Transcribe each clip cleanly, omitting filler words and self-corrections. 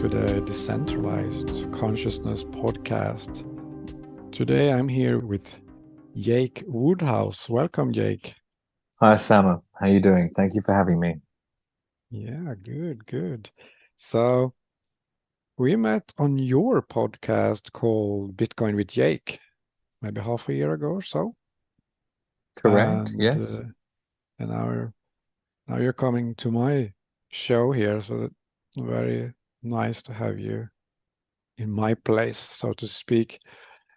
to the Decentralized Consciousness podcast. Today I'm here with Jake Woodhouse. Welcome, Jake. Hi, Sama. How you doing? Thank you for having me. Yeah, good. So we met on your podcast called Bitcoin with Jake, maybe half a year ago or so. Correct. And Yes. and now you're coming to my show here, so it's very nice to have you in my place, so to speak.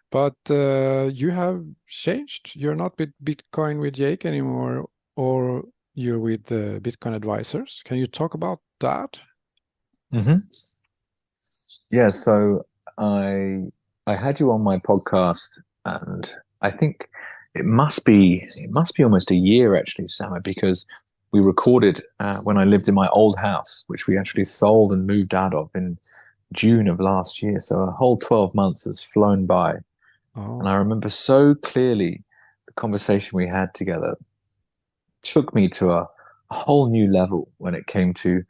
But you have changed. You're not with Bitcoin with Jake anymore, or you're with the Bitcoin advisors. Can you talk about that? Mm-hmm. Yeah. So I I had you on my podcast, and I think it must be almost a year actually, Sama, because we recorded when I lived in my old house, which we actually sold and moved out of in June of last year. So a whole 12 months has flown by, and I Oh, remember so clearly the conversation we had together took me to a whole new level when it came to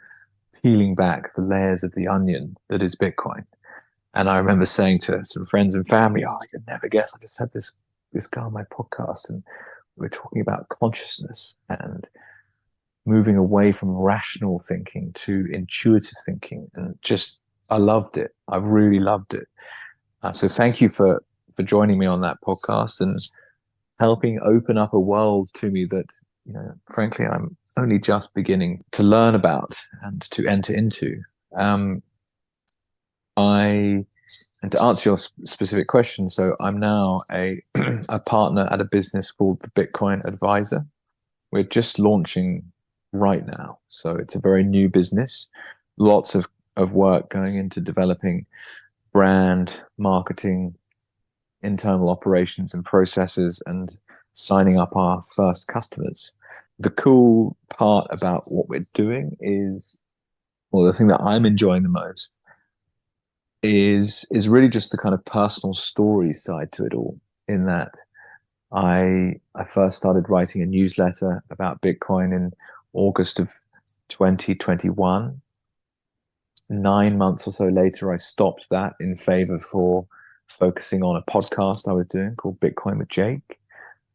peeling back the layers of the onion that is Bitcoin. And I remember saying to some friends and family, "Oh, I could never guess. I just had this guy on my podcast, and we were talking about consciousness and moving away from rational thinking to intuitive thinking." And just, I loved it. I really loved it. So thank you for joining me on that podcast and helping open up a world to me that, frankly, I'm only just beginning to learn about and to enter into. Um, I and to answer your specific question, so I'm now a a partner at a business called the Bitcoin Advisor. We're just launching right now, so it's a very new business. Lots of work going into developing brand, marketing, internal operations and processes, and signing up our first customers. The cool part about what we're doing is, well, the thing that I'm enjoying the most is really just the kind of personal story side to it all. In that, I first started writing a newsletter about Bitcoin in August of 2021. 9 months or so later, I stopped that in favor for focusing on a podcast I was doing called Bitcoin with Jake.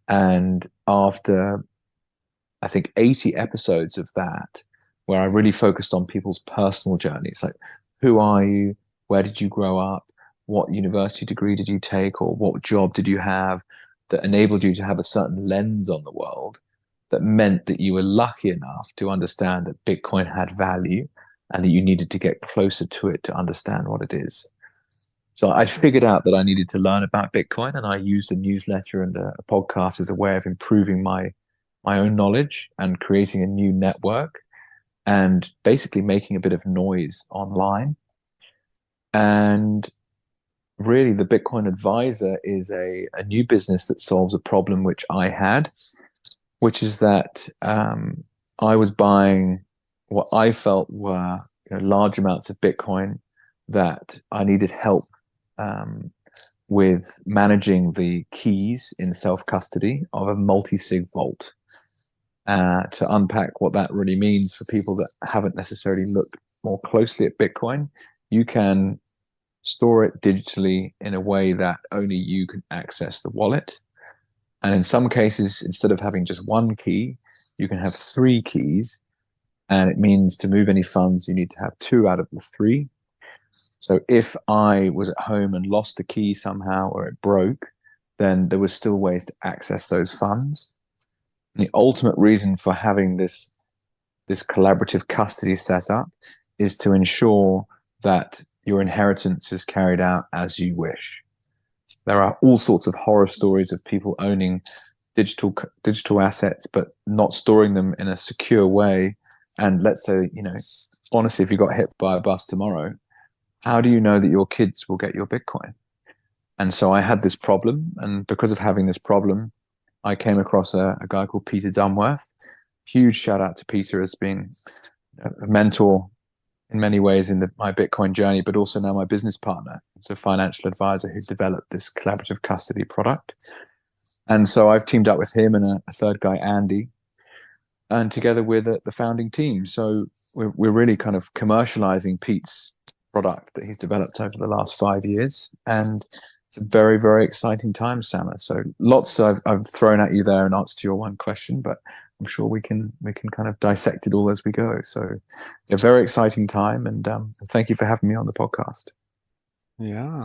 And after, I think, 80 episodes of that, where I really focused on people's personal journeys, like, who are you? Where did you grow up? What university degree did you take? Or what job did you have that enabled you to have a certain lens on the world that meant that you were lucky enough to understand that Bitcoin had value and that you needed to get closer to it to understand what it is. So I figured out that I needed to learn about Bitcoin, and I used a newsletter and a podcast as a way of improving my own knowledge and creating a new network and basically making a bit of noise online. And really, the Bitcoin Advisor is a new business that solves a problem which I had, which is that I was buying what I felt were, large amounts of Bitcoin that I needed help with managing the keys in self-custody of a multi-sig vault. To unpack what that really means for people that haven't necessarily looked more closely at Bitcoin, you can store it digitally in a way that only you can access the wallet. And in some cases, instead of having just one key, you can have three keys. And it means to move any funds, you need to have two out of the three. So if I was at home and lost the key somehow or it broke, then there was still ways to access those funds. And the ultimate reason for having this collaborative custody set up is to ensure that your inheritance is carried out as you wish. There are all sorts of horror stories of people owning digital assets but not storing them in a secure way. And let's say, honestly, if you got hit by a bus tomorrow, how do you know that your kids will get your Bitcoin? And so I had this problem, and because of having this problem, I came across a guy called Peter Dunworth. Huge shout out to Peter as being a mentor in many ways in my Bitcoin journey, but also now my business partner. It's a financial advisor who developed this collaborative custody product. And so I've teamed up with him and a third guy, Andy, and together with the founding team. So we're really kind of commercializing Pete's product that he's developed over the last 5 years. And it's a very, very exciting time, Sama. So lots I've thrown at you there in answer to your one question, but I'm sure we can kind of dissect it all as we go. So a very exciting time, and thank you for having me on the podcast. Yeah.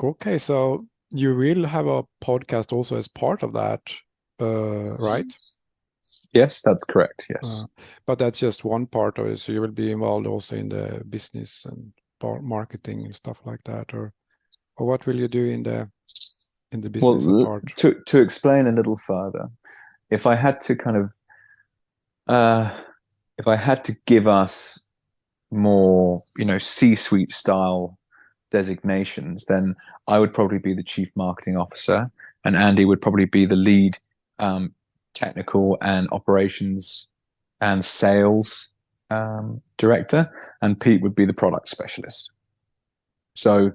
Okay, so you will have a podcast also as part of that, right? Yes, that's correct. Yes. But that's just one part of it. So you will be involved also in the business and marketing and stuff like that, or what will you do in the business part? To explain a little further, if I had to kind of if I had to give us more, C-suite style designations, then I would probably be the chief marketing officer, and Andy would probably be the lead technical and operations and sales director, and Pete would be the product specialist. So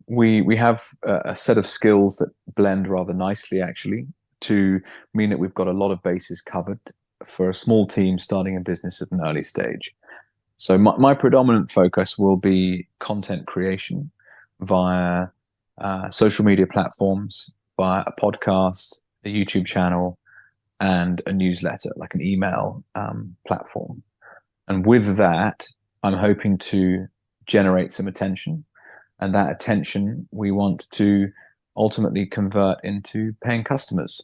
we have a set of skills that blend rather nicely, actually, to mean that we've got a lot of bases covered for a small team starting a business at an early stage. So my predominant focus will be content creation via social media platforms, via a podcast, a YouTube channel, and a newsletter, like an email platform. And with that, I'm hoping to generate some attention. And that attention we want to ultimately convert into paying customers.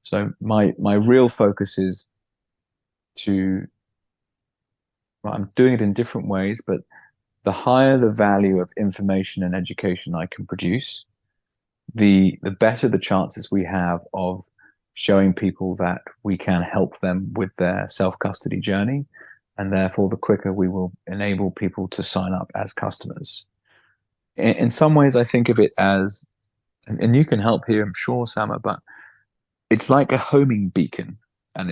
So my real focus is I'm doing it in different ways, but the higher the value of information and education I can produce, the better the chances we have of showing people that we can help them with their self-custody journey, and therefore the quicker we will enable people to sign up as customers. In some ways, I think of it as, and you can help here, I'm sure, Sama, but it's like a homing beacon, and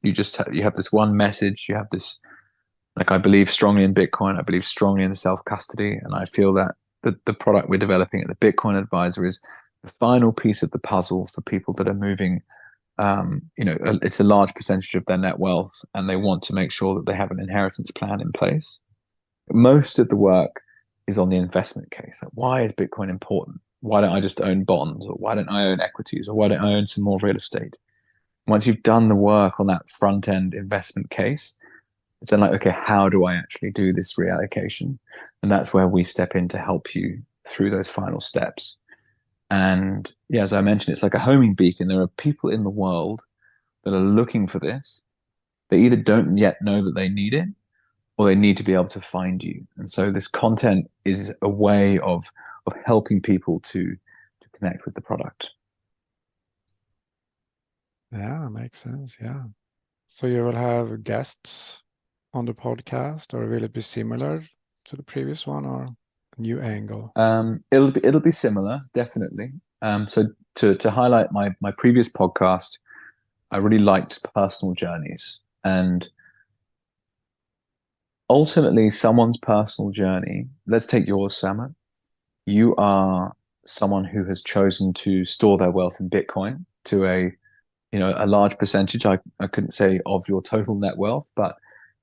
you have this one message, you have this, like, I believe strongly in Bitcoin, I believe strongly in the self-custody, and I feel that the product we're developing at the Bitcoin Advisor is the final piece of the puzzle for people that are moving. It's a large percentage of their net wealth, and they want to make sure that they have an inheritance plan in place. Most of the work is on the investment case. Like, why is Bitcoin important? Why don't I just own bonds? Or why don't I own equities? Or why don't I own some more real estate? Once you've done the work on that front end investment case, it's then like, okay, how do I actually do this reallocation? And that's where we step in to help you through those final steps. And yeah, as I mentioned, it's like a homing beacon. There are people in the world that are looking for this. They either don't yet know that they need it, or they need to be able to find you. And so this content is a way of helping people to connect with the product. Yeah, makes sense. Yeah. So you will have guests on the podcast, or will it be similar to the previous one, or a new angle? It'll be similar, definitely. So to highlight my previous podcast, I really liked personal journeys, and ultimately someone's personal journey. Let's take yours, Sama. You are someone who has chosen to store their wealth in Bitcoin to a large percentage. I couldn't say of your total net wealth, but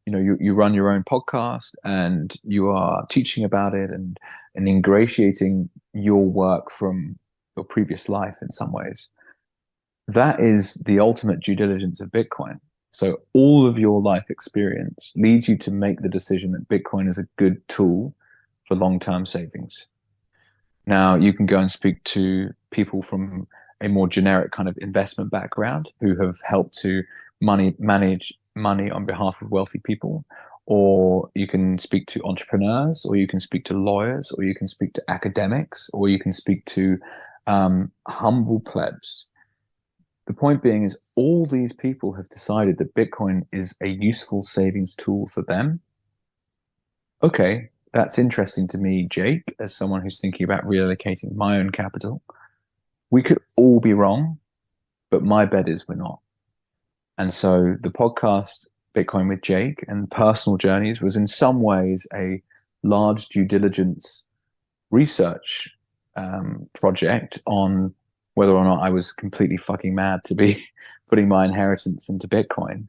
you run your own podcast and you are teaching about it and ingratiating your work from your previous life in some ways. That is the ultimate due diligence of Bitcoin. So all of your life experience leads you to make the decision that Bitcoin is a good tool for long-term savings. Now, you can go and speak to people from a more generic kind of investment background who have helped to manage money on behalf of wealthy people, or you can speak to entrepreneurs, or you can speak to lawyers, or you can speak to academics, or you can speak to humble plebs. The point being is all these people have decided that Bitcoin is a useful savings tool for them. Okay, that's interesting to me, Jake, as someone who's thinking about reallocating my own capital. We could all be wrong, but my bet is we're not. And so the podcast Bitcoin with Jake and Personal Journeys was in some ways a large due diligence research project on whether or not I was completely fucking mad to be putting my inheritance into Bitcoin.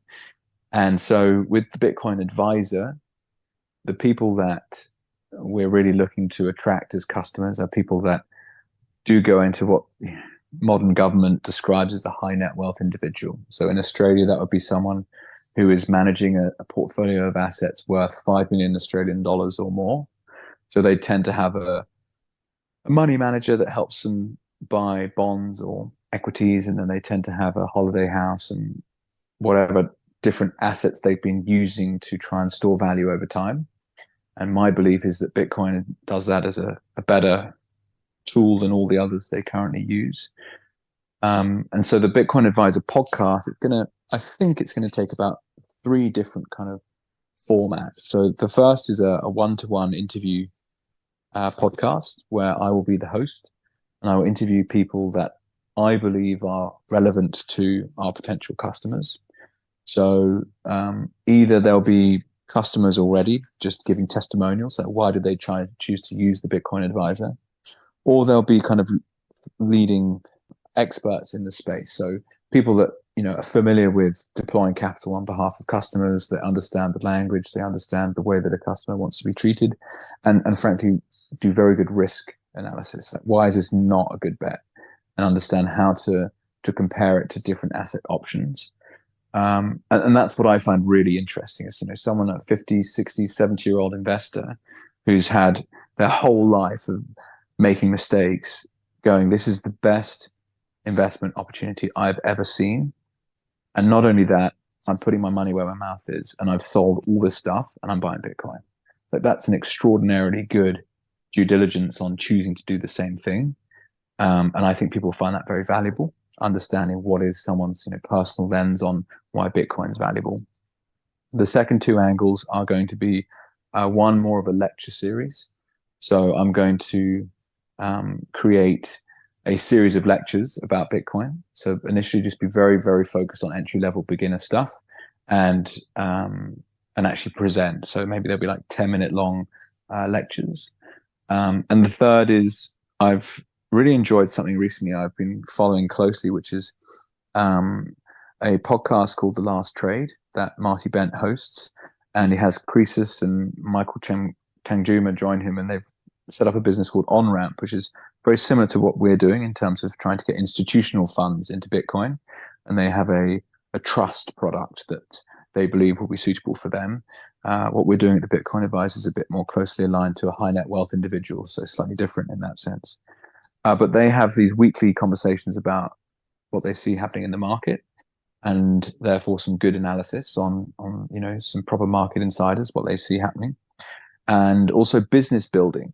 And so with the Bitcoin Advisor, the people that we're really looking to attract as customers are people that do go into what modern government describes as a high net wealth individual. So in Australia, that would be someone who is managing a portfolio of assets worth 5 million Australian dollars or more. So they tend to have a money manager that helps them buy bonds or equities, and then they tend to have a holiday house and whatever different assets they've been using to try and store value over time. And my belief is that Bitcoin does that as a better tool than all the others they currently use. And so the Bitcoin Advisor podcast, I think it's going to take about 3 different kind of formats. So the first is a one-to-one interview podcast where I will be the host, and I will interview people that I believe are relevant to our potential customers. So either there'll be customers already just giving testimonials, like why did they choose to use the Bitcoin Advisor, or there'll be kind of leading experts in the space. So people that are familiar with deploying capital on behalf of customers, that understand the language, they understand the way that a customer wants to be treated, and frankly do very good risk analysis. Like, why is this not a good bet, and understand how to compare it to different asset options. And that's what I find really interesting is, someone at 50, 60, 70-year-old investor who's had their whole life of making mistakes going, this is the best investment opportunity I've ever seen. And not only that, I'm putting my money where my mouth is, and I've sold all this stuff and I'm buying Bitcoin. So that's an extraordinarily good due diligence on choosing to do the same thing. And I think people find that very valuable, understanding what is someone's personal lens on why Bitcoin is valuable. The second 2 angles are going to be one more of a lecture series. So I'm going to create a series of lectures about Bitcoin. So initially just be very, very focused on entry-level beginner stuff and actually present. So maybe there'll be like 10-minute long lectures. And the third is I've really enjoyed something recently I've been following closely, which is a podcast called The Last Trade that Marty Bent hosts. And he has Croesus and Michael Changjuma join him, and they've set up a business called OnRamp, which is very similar to what we're doing in terms of trying to get institutional funds into Bitcoin. And they have a trust product that they believe will be suitable for them. What we're doing at the Bitcoin Advisor is a bit more closely aligned to a high net wealth individual, so slightly different in that sense. But they have these weekly conversations about what they see happening in the market, and therefore some good analysis on some proper market insiders, what they see happening. And also business building.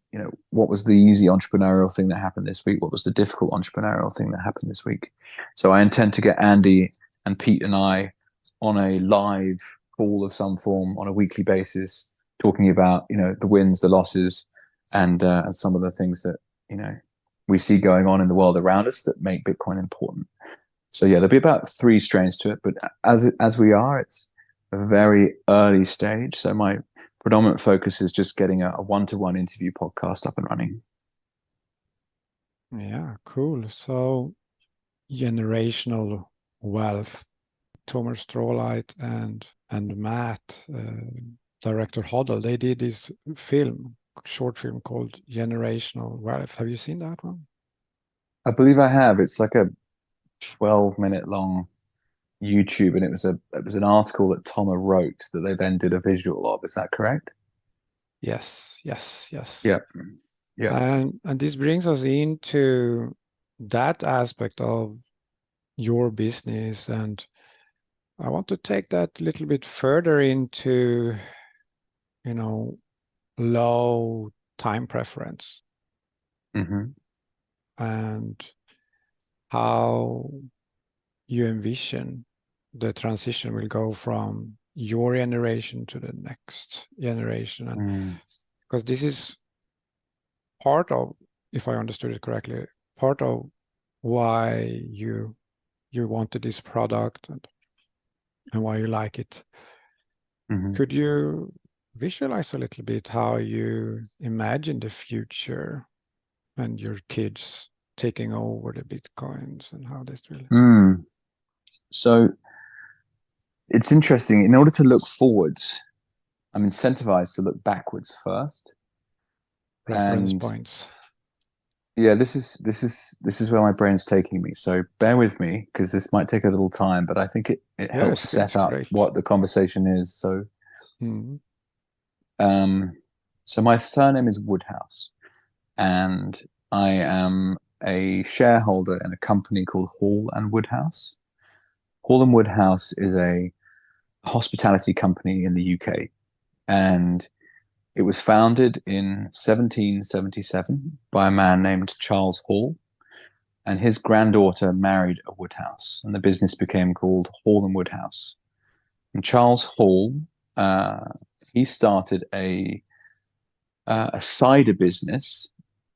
What was the easy entrepreneurial thing that happened this week? What was the difficult entrepreneurial thing that happened this week? So I intend to get Andy and Pete and I on a live call of some form on a weekly basis, talking about the wins, the losses, and some of the things that we see going on in the world around us that make Bitcoin important. So yeah, there'll be about 3 strains to it, but as we are, it's a very early stage. So my predominant focus is just getting a one-to-one interview podcast up and running. Yeah, cool. So generational wealth. Thomas Strawlight and Matt, director Hoddle, they did this short film called Generational Wealth. Have you seen that one? I believe I have. It's like a 12-minute long YouTube, and it was an article that Thomas wrote that they then did a visual of. Is that correct? Yes. Yeah. And this brings us into that aspect of your business, and I want to take that a little bit further into, low time preference. Mm-hmm. And how you envision the transition will go from your generation to the next generation. And because this is part of, if I understood it correctly, part of why you wanted this product and why you like it. Mm-hmm. Could you visualize a little bit how you imagine the future and your kids taking over the Bitcoins and how this will... So it's interesting. In order to look forwards, I'm incentivized to look backwards first. reference And points. yeah, this is where my brain's taking me. So bear with me because this might take a little time, but I think it Yeah, helps it's set up great. what the conversation is. So Mm. um, so my surname is Woodhouse, and I am a shareholder in a company called Hall and Woodhouse. Hall and Woodhouse is a hospitality company in the UK, and it was founded in 1777 by a man named Charles Hall, and his granddaughter married a Woodhouse, and the business became called Hall and Woodhouse. And Charles Hall, uh, he started a cider business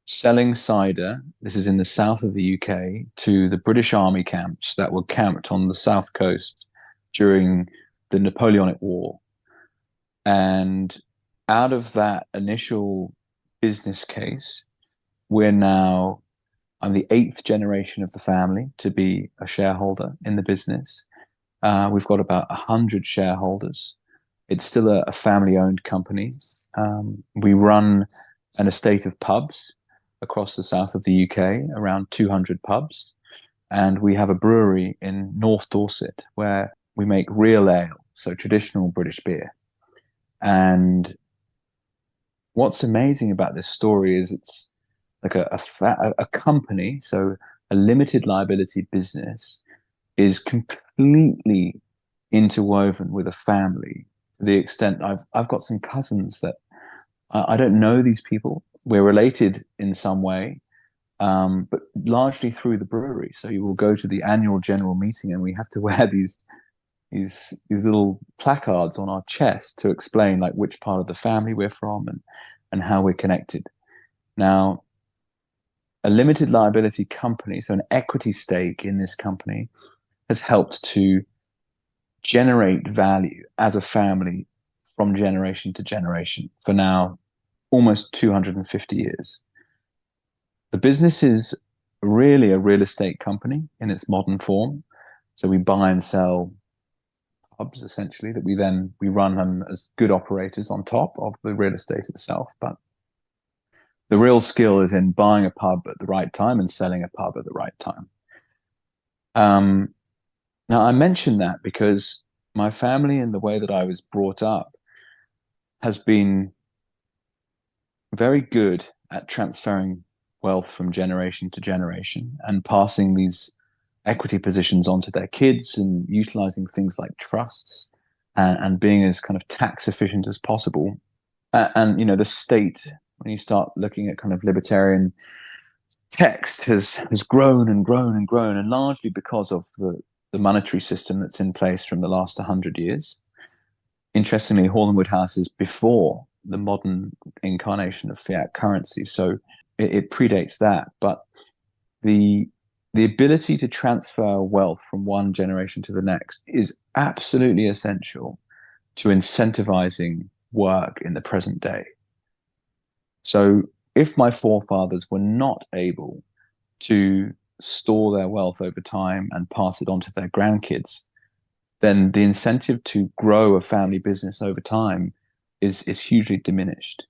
selling cider. This is in the south of the UK to the British Army camps that were camped on the south coast during the Napoleonic War. And out of that initial business case, we're now, I'm the eighth generation of the family to be a shareholder in the business. We've got about 100 shareholders. It's still a family-owned company. We run an estate of pubs across the south of the UK, around 200 pubs. And we have a brewery in North Dorset where we make real ale, so traditional British beer. And what's amazing about this story is it's like a company, so a limited liability business, is completely interwoven with a family to the extent I've got some cousins that I don't know these people. We're related in some way, but largely through the brewery. So you will go to the annual general meeting, and we have to wear these little placards on our chest to explain like which part of the family we're from and how we're connected. Now, a limited liability company, so an equity stake in this company, has helped to generate value as a family from generation to generation for now almost 250 years. The business is really a real estate company in its modern form. So we buy and sell pubs essentially that we run them as good operators on top of the real estate itself. But the real skill is in buying a pub at the right time and selling a pub at the right time. Now, I mention that because my family and the way that I was brought up has been very good at transferring wealth from generation to generation and passing these equity positions onto their kids and utilizing things like trusts and being as kind of tax efficient as possible. And, you know, the state, when you start looking at kind of libertarian text, has grown and grown and grown, and largely because of the monetary system that's in place from the last 100 years. Interestingly, Hall and Woodhouse is before the modern incarnation of fiat currency, so it predates that. But the ability to transfer wealth from one generation to the next is absolutely essential to incentivizing work in the present day. So if my forefathers were not able to store their wealth over time and pass it on to their grandkids, then the incentive to grow a family business over time is hugely diminished.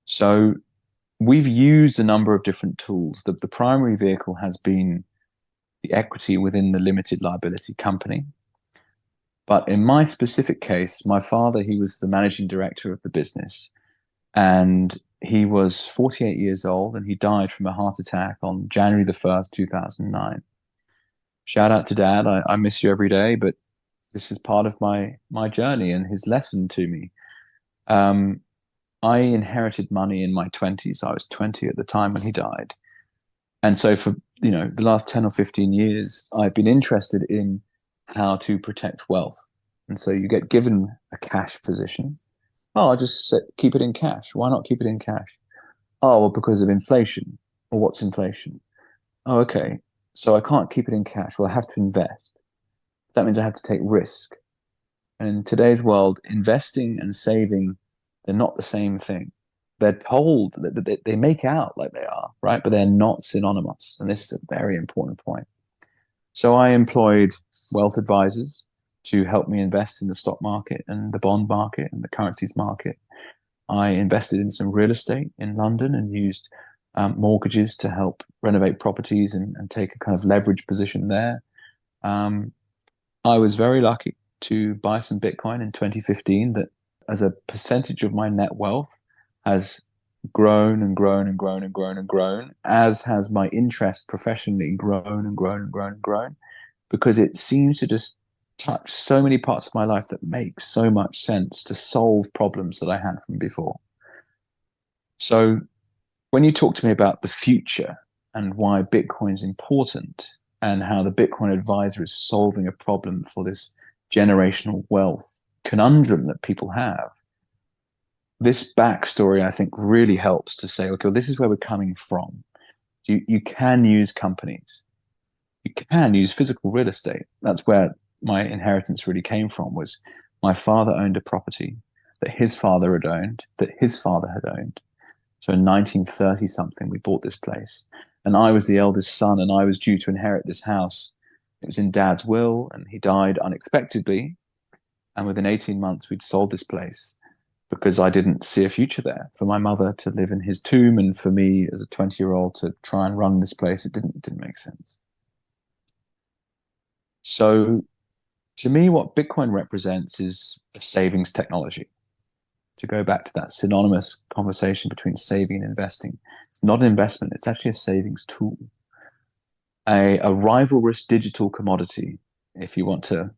So we've used a number of different tools. The primary vehicle has been the equity within the limited liability company. But in my specific case, my father, he was the managing director of the business, and he was 48 years old, and he died from a heart attack on January the 1st, 2009. Shout out to Dad. I miss you every day, but this is part of my journey and his lesson to me. I inherited money in my 20s. I was 20 at the time when he died. And so for, you know, the last 10 or 15 years, I've been interested in how to protect wealth. And so you get given a cash position. Oh, I'll just keep it in cash. Why not keep it in cash? Oh, well, because of inflation. Well, what's inflation? Oh, okay. So I can't keep it in cash. Well, I have to invest. That means I have to take risk. And in today's world, investing and saving, they're not the same thing. They're told that they make out like they are, right? But they're not synonymous. And this is a very important point. So I employed wealth advisors to help me invest in the stock market and the bond market and the currencies market. I invested in some real estate in London and used mortgages to help renovate properties and take a kind of leverage position there. I was very lucky to buy some Bitcoin in 2015 that, as a percentage of my net wealth, has grown and grown and grown and grown and grown, as has my interest professionally grown and grown and grown and grown, because it seems to just touch so many parts of my life that make so much sense to solve problems that I had from before. So when you talk to me about the future and why Bitcoin is important and how the Bitcoin advisor is solving a problem for this generational wealth conundrum that people have, this backstory, I think, really helps to say, okay, well, this is where we're coming from. You can use companies. You can use physical real estate. That's where my inheritance really came from, was my father owned a property that his father had owned, that his father had owned. So in 1930 something, we bought this place. And I was the eldest son, and I was due to inherit this house. It was in Dad's will, and he died unexpectedly. And within 18 months, we'd sold this place because I didn't see a future there for my mother to live in his tomb, and for me as a 20-year-old to try and run this place. It didn't make sense. So to me, what Bitcoin represents is a savings technology. To go back to that synonymous conversation between saving and investing, it's not an investment, it's actually a savings tool. A rivalrous digital commodity, if you want to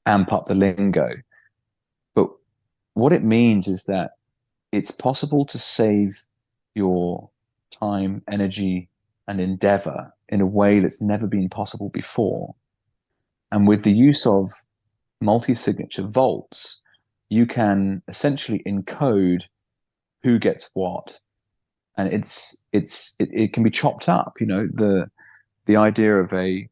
amp up the lingo. But what it means is that it's possible to save your time, energy, and endeavor in a way that's never been possible before. And with the use of multi-signature vaults, you can essentially encode who gets what, and it can be chopped up. The idea of a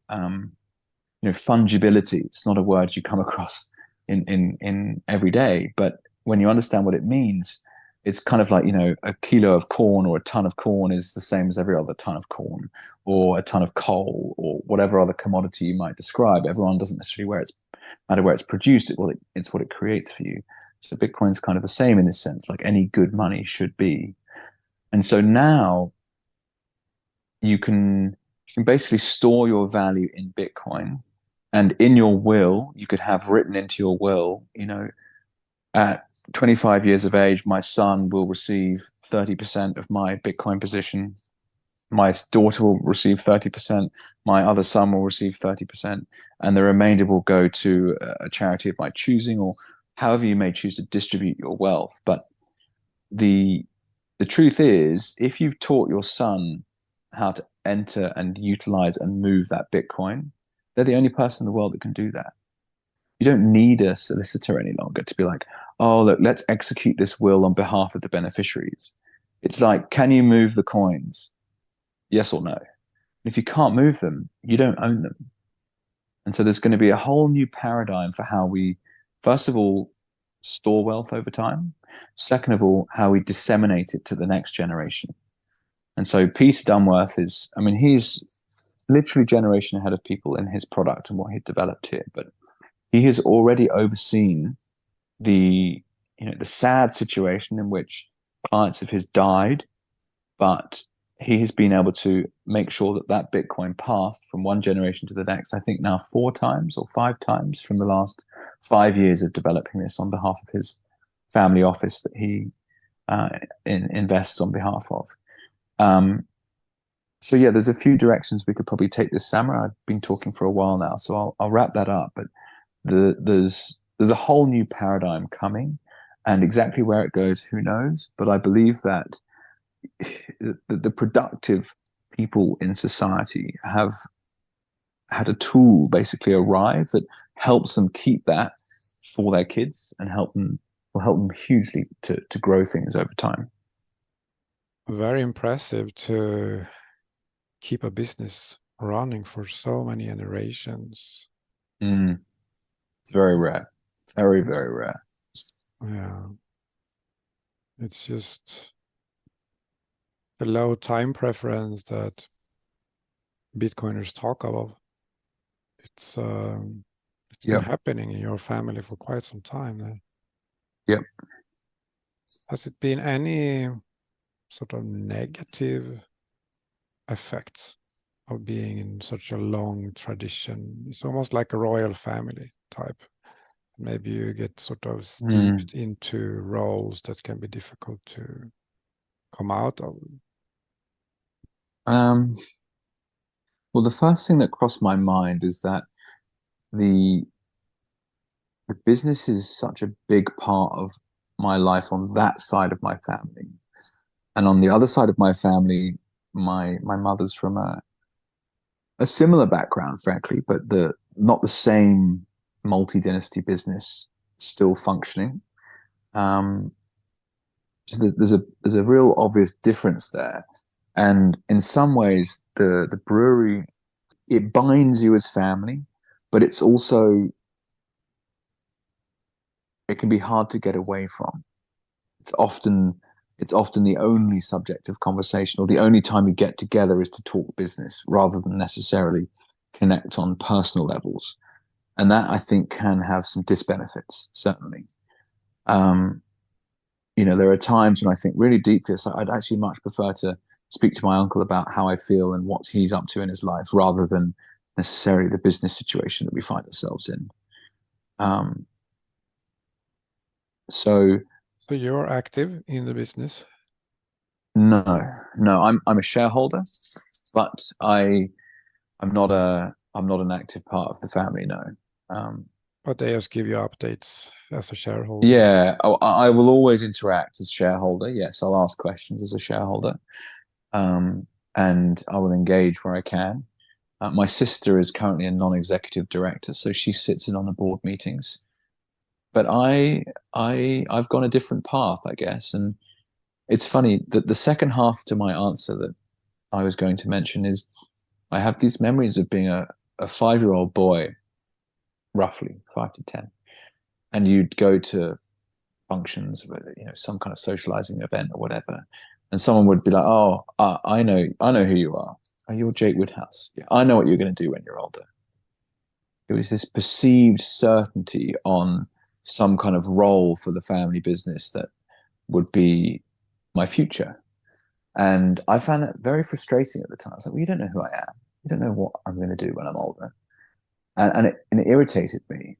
fungibility. It's not a word you come across in every day, but when you understand what it means, it's kind of like, a kilo of corn or a ton of corn is the same as every other ton of corn, or a ton of coal, or whatever other commodity you might describe. Everyone doesn't necessarily matter where it's produced. It's what it creates for you. So Bitcoin's kind of the same in this sense, like any good money should be. And so now you can basically store your value in Bitcoin, and in your will, you could have written into your will, at 25 years of age, my son will receive 30% of my Bitcoin position. My daughter will receive 30%. My other son will receive 30%. And the remainder will go to a charity of my choosing, or however you may choose to distribute your wealth. But the truth is, if you've taught your son how to enter and utilize and move that Bitcoin, they're the only person in the world that can do that. You don't need a solicitor any longer to be like, oh, look, let's execute this will on behalf of the beneficiaries. It's like, can you move the coins? Yes or no? If you can't move them, you don't own them. And so there's going to be a whole new paradigm for how we, first of all, store wealth over time. Second of all, how we disseminate it to the next generation. And so Peter Dunworth he's literally a generation ahead of people in his product and what he developed here. But he has already overseen the sad situation in which clients of his died, but he has been able to make sure that Bitcoin passed from one generation to the next, I think now 4 times or 5 times from the last 5 years of developing this on behalf of his family office that he invests on behalf of. So yeah, there's a few directions we could probably take this, Sama. I've been talking for a while now, so I'll wrap that up. But there's a whole new paradigm coming, and exactly where it goes, who knows? But I believe that the productive people in society have had a tool basically arrive that helps them keep that for their kids, and will help them hugely to grow things over time. Very impressive to keep a business running for so many generations. It's very rare. Very, very rare. Yeah. It's just the low time preference that Bitcoiners talk about. It's been happening in your family for quite some time now. Yep. Has it been any sort of negative effects of being in such a long tradition? It's almost like a royal family type. Maybe you get sort of steeped into roles that can be difficult to come out of. Well, the first thing that crossed my mind is that the business is such a big part of my life on that side of my family. And on the other side of my family, my mother's from a similar background, frankly, but not the same multi-dynasty business still functioning. So there's a real obvious difference there. And in some ways, the brewery, it binds you as family, but it's also, it can be hard to get away from. It's often the only subject of conversation, or the only time you get together is to talk business rather than necessarily connect on personal levels. And that, I think, can have some disbenefits, certainly. There are times when I think really deeply, so I'd actually much prefer to speak to my uncle about how I feel and what he's up to in his life, rather than necessarily the business situation that we find ourselves in. So you're active in the business? no, I'm a shareholder, but I'm not an active part of the family. No. But they just give you updates as a shareholder? Yeah, I will always interact as shareholder. Yes, I'll ask questions as a shareholder, and I will engage where I can. My sister is currently a non-executive director, so she sits in on the board meetings. But I've gone a different path, I guess. And it's funny that the second half to my answer that I was going to mention is I have these memories of being a 5-year-old boy, roughly 5 to 10, and you'd go to functions, some kind of socializing event or whatever, and someone would be like, "Oh, I know who you are. Oh, you're Jake Woodhouse. Yeah, I know what you're going to do when you're older." It was this perceived certainty on some kind of role for the family business that would be my future. And I found that very frustrating at the time. I was like, well, you don't know who I am. You don't know what I'm going to do when I'm older. And it irritated me,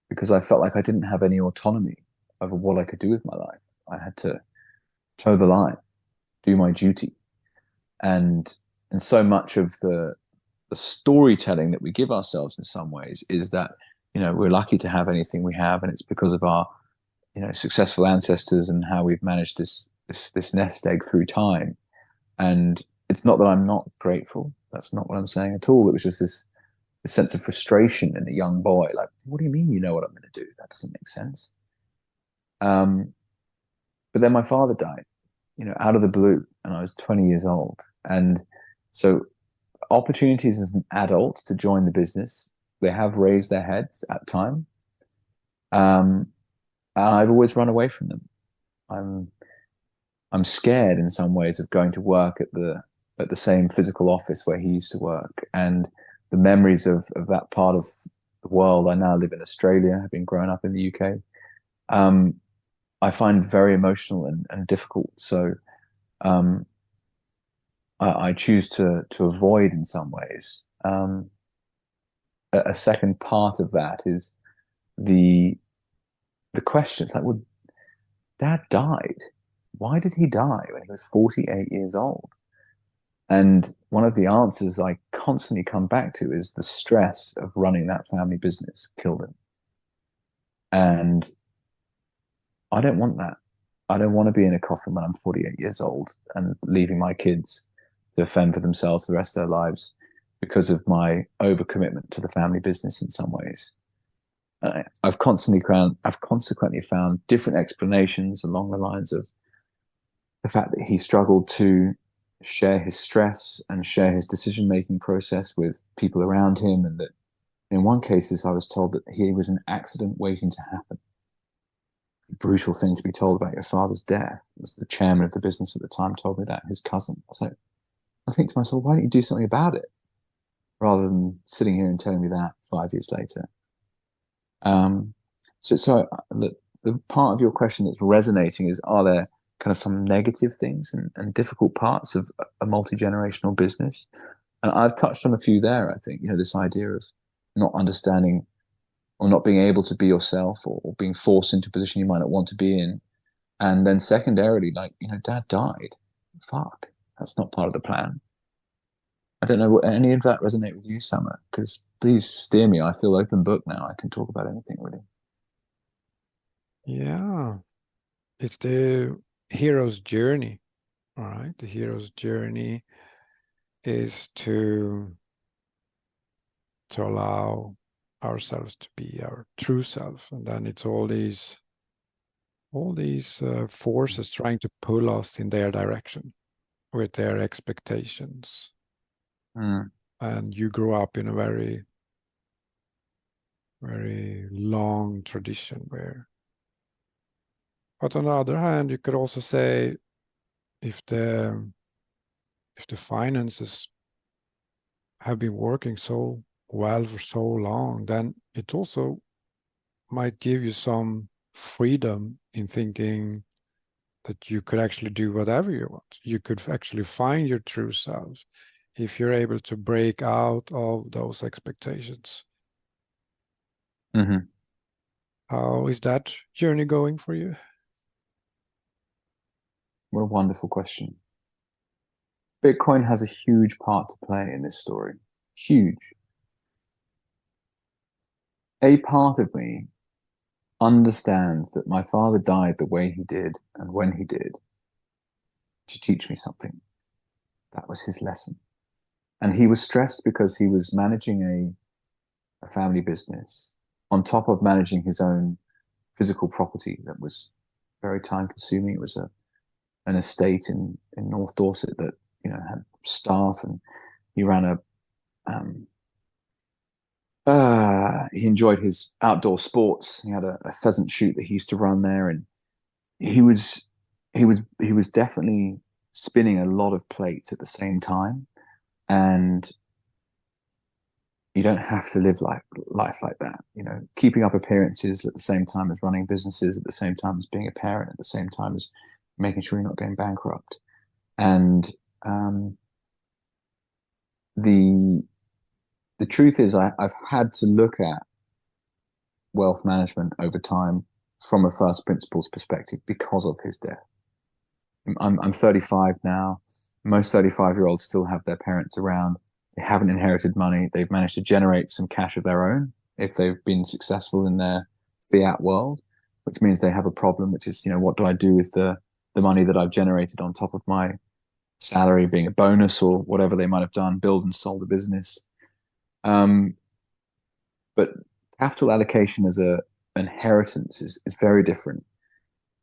because I felt like I didn't have any autonomy over what I could do with my life. I had to toe the line, do my duty. And so much of the storytelling that we give ourselves in some ways is that, we're lucky to have anything we have, and it's because of our, successful ancestors and how we've managed this nest egg through time. And it's not that I'm not grateful. That's not what I'm saying at all. It was just this sense of frustration in a young boy. Like, what do you mean you know what I'm going to do? That doesn't make sense. But then my father died, out of the blue, and I was 20 years old. And so opportunities as an adult to join the business, they have raised their heads at time. I've always run away from them. I'm scared in some ways of going to work at the same physical office where he used to work, and the memories of that part of the world. I now live in Australia, having grown up in the UK. I find very emotional and difficult. So I choose to avoid in some ways. A second part of that is the question. It's like, well, Dad died. Why did he die when he was 48 years old? And one of the answers I constantly come back to is the stress of running that family business killed him. And I don't want that. I don't want to be in a coffin when I'm 48 years old and leaving my kids to fend for themselves the rest of their lives because of my overcommitment to the family business in some ways. I've consequently found different explanations along the lines of the fact that he struggled to share his stress and share his decision-making process with people around him, and that in one case I was told that he was an accident waiting to happen. A brutal thing to be told about your father's death. As the chairman of the business at the time told me that, his cousin. I think to myself, why don't you do something about it, rather than sitting here and telling me that 5 years later? So look, the part of your question that's resonating is, are there kind of some negative things and difficult parts of a multi-generational business? And I've touched on a few there. I think, this idea of not understanding or not being able to be yourself, or being forced into a position you might not want to be in. And then secondarily, like, dad died. Fuck, that's not part of the plan. I don't know, what any of that resonate with you, Sama? Because please steer me. I feel open book now. I can talk about anything, really. Yeah, it's the hero's journey. All right, the hero's journey is to allow ourselves to be our true self, and then it's all these forces trying to pull us in their direction with their expectations. And you grow up in a very, very long tradition where, but on the other hand, you could also say, if the finances have been working so well for so long, then it also might give you some freedom in thinking that you could actually do whatever you want. You could actually find your true self if you're able to break out of those expectations. Mm-hmm. How is that journey going for you? What a wonderful question. Bitcoin has a huge part to play in this story. Huge. A part of me understands that my father died the way he did and when he did to teach me something. That was his lesson. And he was stressed because he was managing a family business on top of managing his own physical property that was very time consuming. It was an estate in North Dorset that, had staff, and he ran he enjoyed his outdoor sports. He had a pheasant shoot that he used to run there, and he was definitely spinning a lot of plates at the same time. And you don't have to live life like that. Keeping up appearances at the same time as running businesses, at the same time as being a parent, at the same time as making sure you're not going bankrupt. And the truth is, I've had to look at wealth management over time from a first principles perspective because of his death. I'm 35 now. Most 35-year-olds still have their parents around. They haven't inherited money. They've managed to generate some cash of their own if they've been successful in their fiat world, which means they have a problem, which is, what do I do with the money that I've generated on top of my salary, being a bonus or whatever they might have done, build and sold a business. But capital allocation as an inheritance is very different.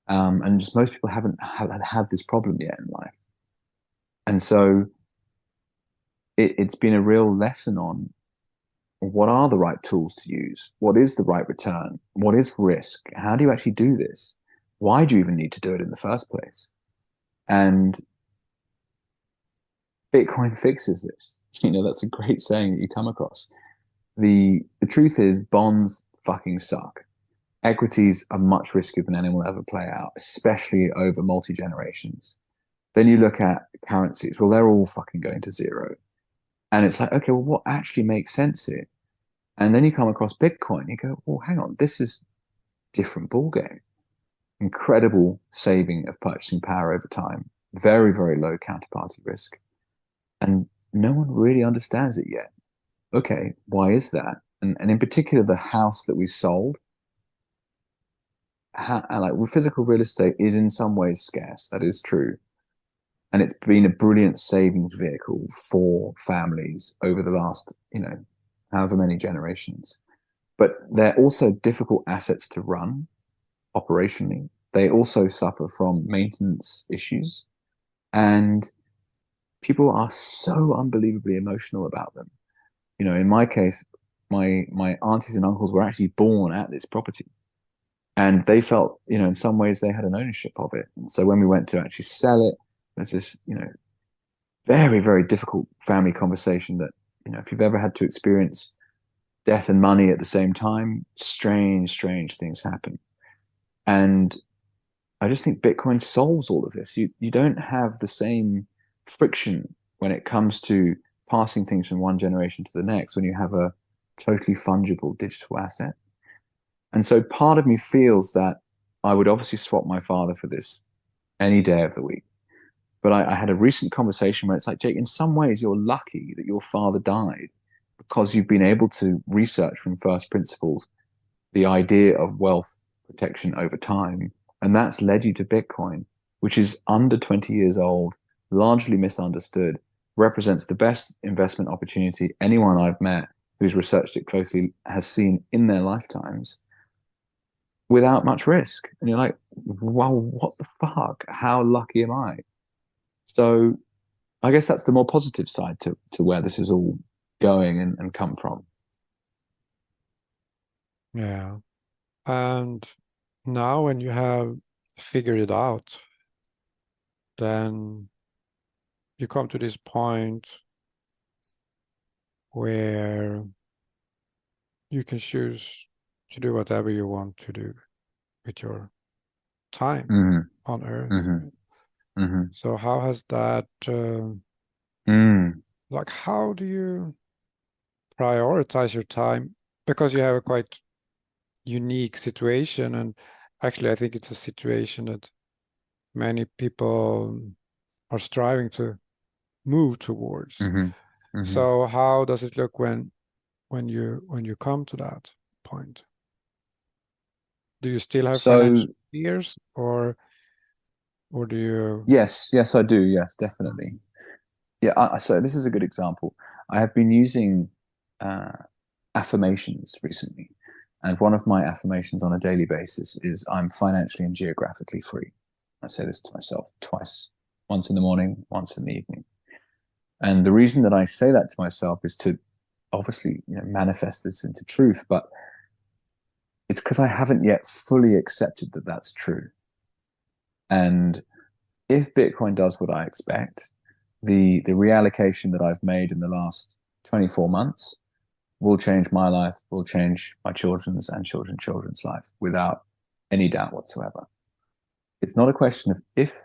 And just most people haven't had this problem yet in life. And so it's been a real lesson on what are the right tools to use? What is the right return? What is risk? How do you actually do this? Why do you even need to do it in the first place? And Bitcoin fixes this. That's a great saying that you come across. The truth is, bonds fucking suck. Equities are much riskier than anyone will ever play out, especially over multi-generations. Then you look at currencies. Well, they're all fucking going to zero. And it's like, okay, well, what actually makes sense here? And then you come across Bitcoin. You go, well, hang on, this is different ballgame. Incredible saving of purchasing power over time. Very, very low counterparty risk. And no one really understands it yet. Okay, why is that? And in particular, the house that we sold, physical real estate is in some ways scarce. That is true. And it's been a brilliant savings vehicle for families over the last, however many generations. But they're also difficult assets to run operationally. They also suffer from maintenance issues. And people are so unbelievably emotional about them. In my case, my aunties and uncles were actually born at this property. And they felt, in some ways they had an ownership of it. And so when we went to actually sell it, there's this, very, very difficult family conversation that, if you've ever had to experience death and money at the same time, strange things happen. And I just think Bitcoin solves all of this. You don't have the same friction when it comes to passing things from one generation to the next when you have a totally fungible digital asset. And so part of me feels that I would obviously swap my father for this any day of the week. But I had a recent conversation where it's like, Jake, in some ways, you're lucky that your father died because you've been able to research from first principles the idea of wealth protection over time. And that's led you to Bitcoin, which is under 20 years old, largely misunderstood, represents the best investment opportunity anyone I've met who's researched it closely has seen in their lifetimes without much risk. And you're like, wow, what the fuck? How lucky am I? So I guess that's the more positive side to where this is all going and come from. Yeah. And now when you have figured it out, then you come to this point where you can choose to do whatever you want to do with your time Mm-hmm. on Earth. Mm-hmm. Mm-hmm. So how has that, Mm. like, how do you prioritize your time? Because you have a quite unique situation, and actually I think it's a situation that many people are striving to move towards. Mm-hmm. Mm-hmm. So how does it look when you come to that point? Do you still have So financial fears, or do you? yes, I do. Yes, definitely. Yeah. So this is a good example. I have been using uh, affirmations recently, and one of my affirmations on a daily basis is I'm financially and geographically free. I say this to myself twice, once in the morning, once in the evening. And the reason that I say that to myself is to obviously, manifest this into truth, but it's because I haven't yet fully accepted that that's true. And if Bitcoin does what I expect, the reallocation that I've made in the last 24 months will change my life, will change my children's and children's life without any doubt whatsoever. It's not a question of if,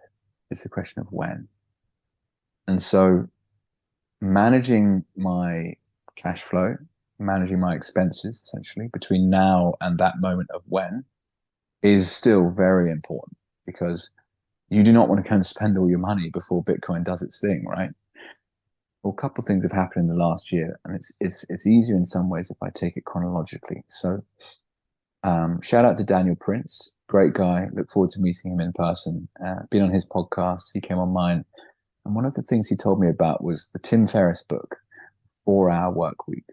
it's a question of when. And so managing my cash flow, managing my expenses essentially between now and that moment of when is still very important because you do not want to kind of spend all your money before Bitcoin does its thing, right? Well, a couple of things have happened in the last year, and it's easier in some ways if I take it chronologically. So, shout out to Daniel Prince, great guy. Look forward to meeting him in person. Been on his podcast, he came on mine, and one of the things he told me about was the Tim Ferriss book, 4 Hour Work Week.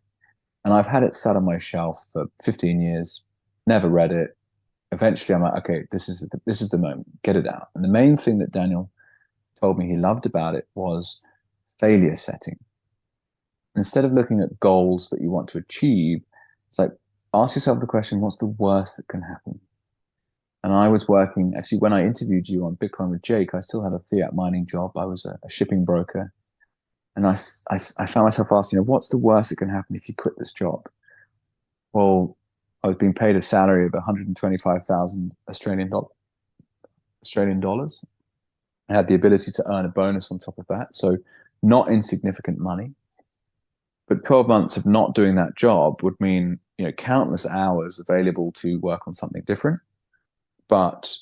And I've had it sat on my shelf for 15 years, never read it. Eventually, I'm like, okay, this is the moment, get it out. And the main thing that Daniel told me he loved about it was failure setting. Instead of looking at goals that you want to achieve, it's like, ask yourself the question, what's the worst that can happen? And I was working, actually, when I interviewed you on Bitcoin with Jake, I still had a fiat mining job. I was a shipping broker. And I found myself asking, what's the worst that can happen if you quit this job? Well, I was being paid a salary of 125,000 Australian dollars. I had the ability to earn a bonus on top of that. So not insignificant money. But 12 months of not doing that job would mean, countless hours available to work on something different, but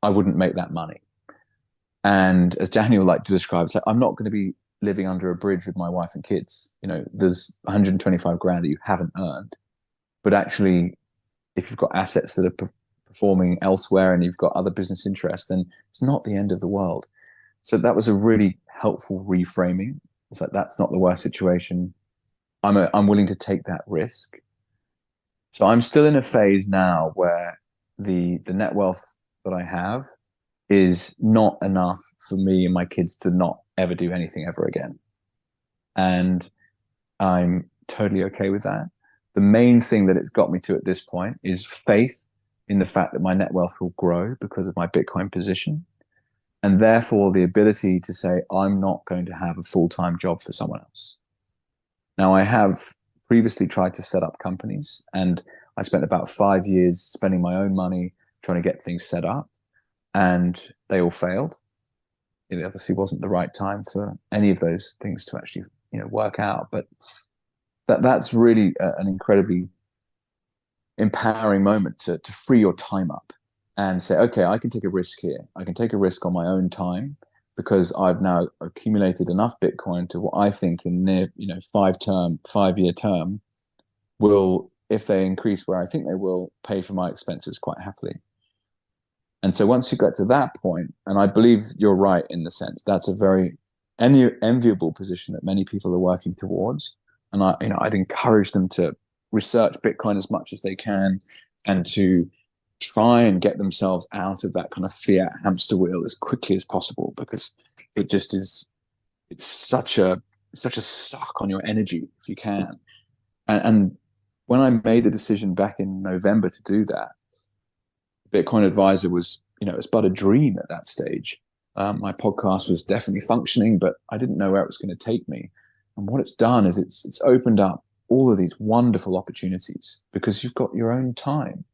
I wouldn't make that money. And as Daniel liked to describe, it's like, I'm not going to be living under a bridge with my wife and kids. There's 125 grand that you haven't earned. But actually, if you've got assets that are performing elsewhere and you've got other business interests, then it's not the end of the world. So that was a really helpful reframing. It's like, that's not the worst situation. I'm willing to take that risk. So I'm still in a phase now where the net wealth that I have is not enough for me and my kids to not ever do anything ever again. And I'm totally okay with that. The main thing that it's got me to at this point is faith in the fact that my net wealth will grow because of my Bitcoin position. And therefore the ability to say, I'm not going to have a full-time job for someone else. Now, I have previously tried to set up companies, and I spent about 5 years spending my own money, trying to get things set up, and they all failed. It obviously wasn't the right time for any of those things to actually, work out. But that's really an incredibly empowering moment to free your time up and say, okay, I can take a risk here. I can take a risk on my own time because I've now accumulated enough Bitcoin to what I think in near, 5-year term will, if they increase where I think they will, pay for my expenses quite happily. And so once you get to that point, and I believe you're right in the sense that's a very enviable position that many people are working towards. And I'd encourage them to research Bitcoin as much as they can and to try and get themselves out of that kind of fiat hamster wheel as quickly as possible, because it just is, it's such a suck on your energy if you can. And when I made the decision back in November to do that, Bitcoin Advisor was, it's but a dream at that stage. My podcast was definitely functioning, but I didn't know where it was going to take me. And what it's done is it's opened up all of these wonderful opportunities because you've got your own time.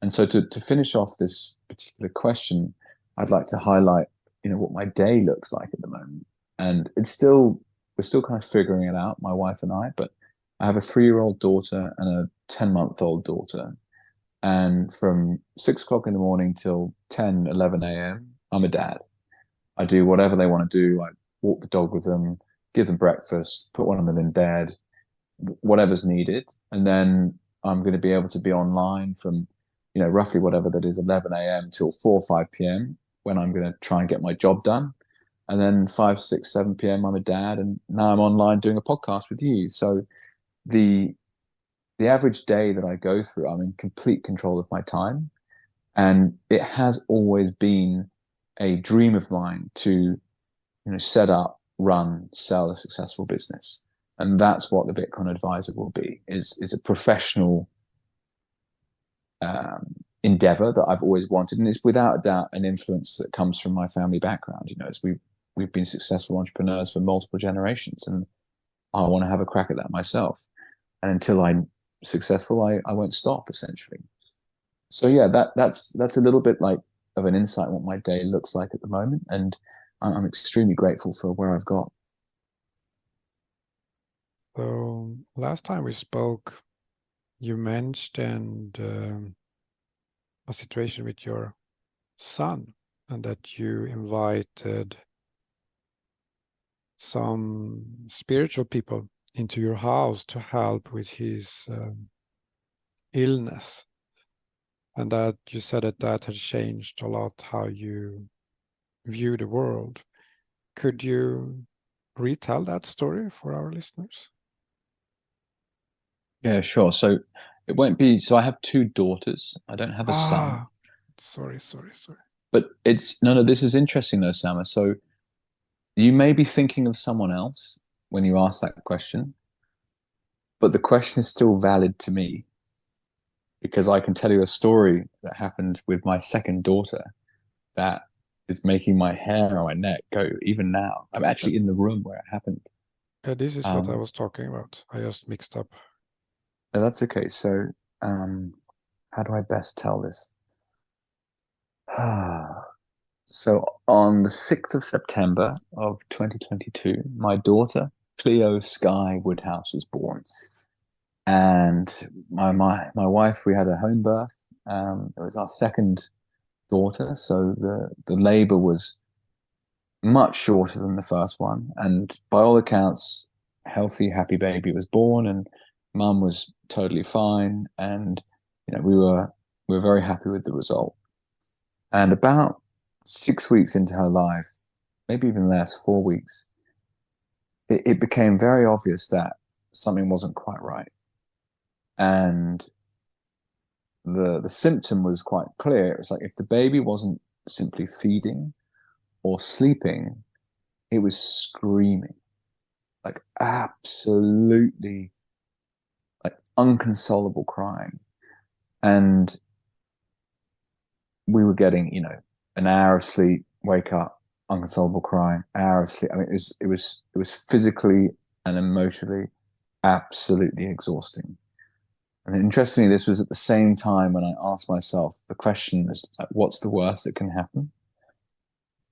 And so to finish off this particular question, I'd like to highlight, what my day looks like at the moment. And we're still kind of figuring it out, my wife and I, but I have a 3-year-old daughter and a 10-month-old daughter. And from 6 o'clock in the morning till 10, 11 a.m., I'm a dad. I do whatever they want to do. I walk the dog with them, give them breakfast, put one of them in bed, whatever's needed. And then I'm going to be able to be online from, roughly whatever that is, 11 a.m. till 4 or 5 p.m. when I'm going to try and get my job done. And then 5, 6, 7 p.m. I'm a dad. And now I'm online doing a podcast with you. So the average day that I go through, I'm in complete control of my time. And it has always been a dream of mine to, set up, run, sell a successful business. And that's what the Bitcoin Advisor will be, is a professional endeavor that I've always wanted. And it's without a doubt an influence that comes from my family background. As we've been successful entrepreneurs for multiple generations, and I want to have a crack at that myself. And until I'm successful, I won't stop, essentially. So yeah, that's a little bit like of an insight on what my day looks like at the moment, and I'm extremely grateful for where I've got. So last time we spoke, you mentioned a situation with your son, and that you invited some spiritual people into your house to help with his illness, and that you said that had changed a lot how you view the world. Could you retell that story for our listeners? Yeah, sure. So it won't be. So I have 2 daughters. I don't have a son. Sorry. But it's no. This is interesting though, Sama. So you may be thinking of someone else when you ask that question, but the question is still valid to me because I can tell you a story that happened with my second daughter that is making my hair on my neck go even now. I'm actually in the room where it happened. This is what I was talking about. I just mixed up. No, that's okay. So, how do I best tell this? So on the 6th of September of 2022, my daughter, Cleo Sky Woodhouse, was born. And my wife, we had a home birth. It was our second daughter, so the labor was much shorter than the first one. And by all accounts, healthy, happy baby was born, and mum was totally fine. And we were very happy with the result. And about 6 weeks into her life, maybe even less, 4 weeks, it became very obvious that something wasn't quite right. And the symptom was quite clear. It was like if the baby wasn't simply feeding or sleeping, it was screaming, like absolutely like unconsolable crying. And we were getting, an hour of sleep, wake up, unconsolable crying, hour of sleep. I mean, it was physically and emotionally absolutely exhausting. And interestingly, this was at the same time when I asked myself the question is, like, what's the worst that can happen?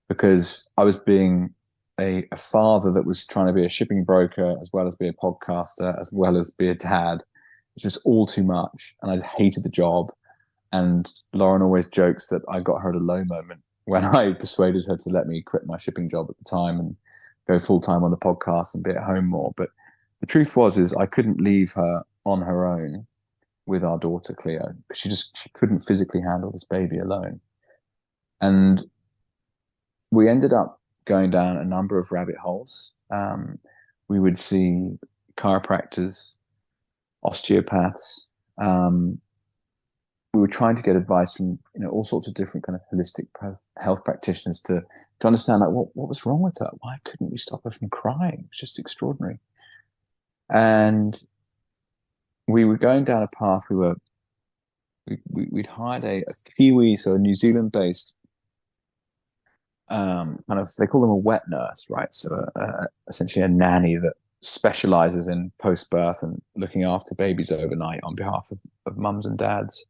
Because I was being a father that was trying to be a shipping broker, as well as be a podcaster, as well as be a dad. It's just all too much. And I hated the job. And Lauren always jokes that I got her at a low moment when I persuaded her to let me quit my shipping job at the time and go full time on the podcast and be at home more. But the truth is I couldn't leave her on her own with our daughter Cleo, because she couldn't physically handle this baby alone. And we ended up going down a number of rabbit holes. We would see chiropractors, osteopaths. We were trying to get advice from all sorts of different kind of holistic health practitioners to understand like what was wrong with her. Why couldn't we stop her from crying? It was just extraordinary. And we were going down a path. We'd hired a Kiwi, so a New Zealand-based kind of, they call them a wet nurse, right? So essentially a nanny that specializes in post-birth and looking after babies overnight on behalf of mums and dads.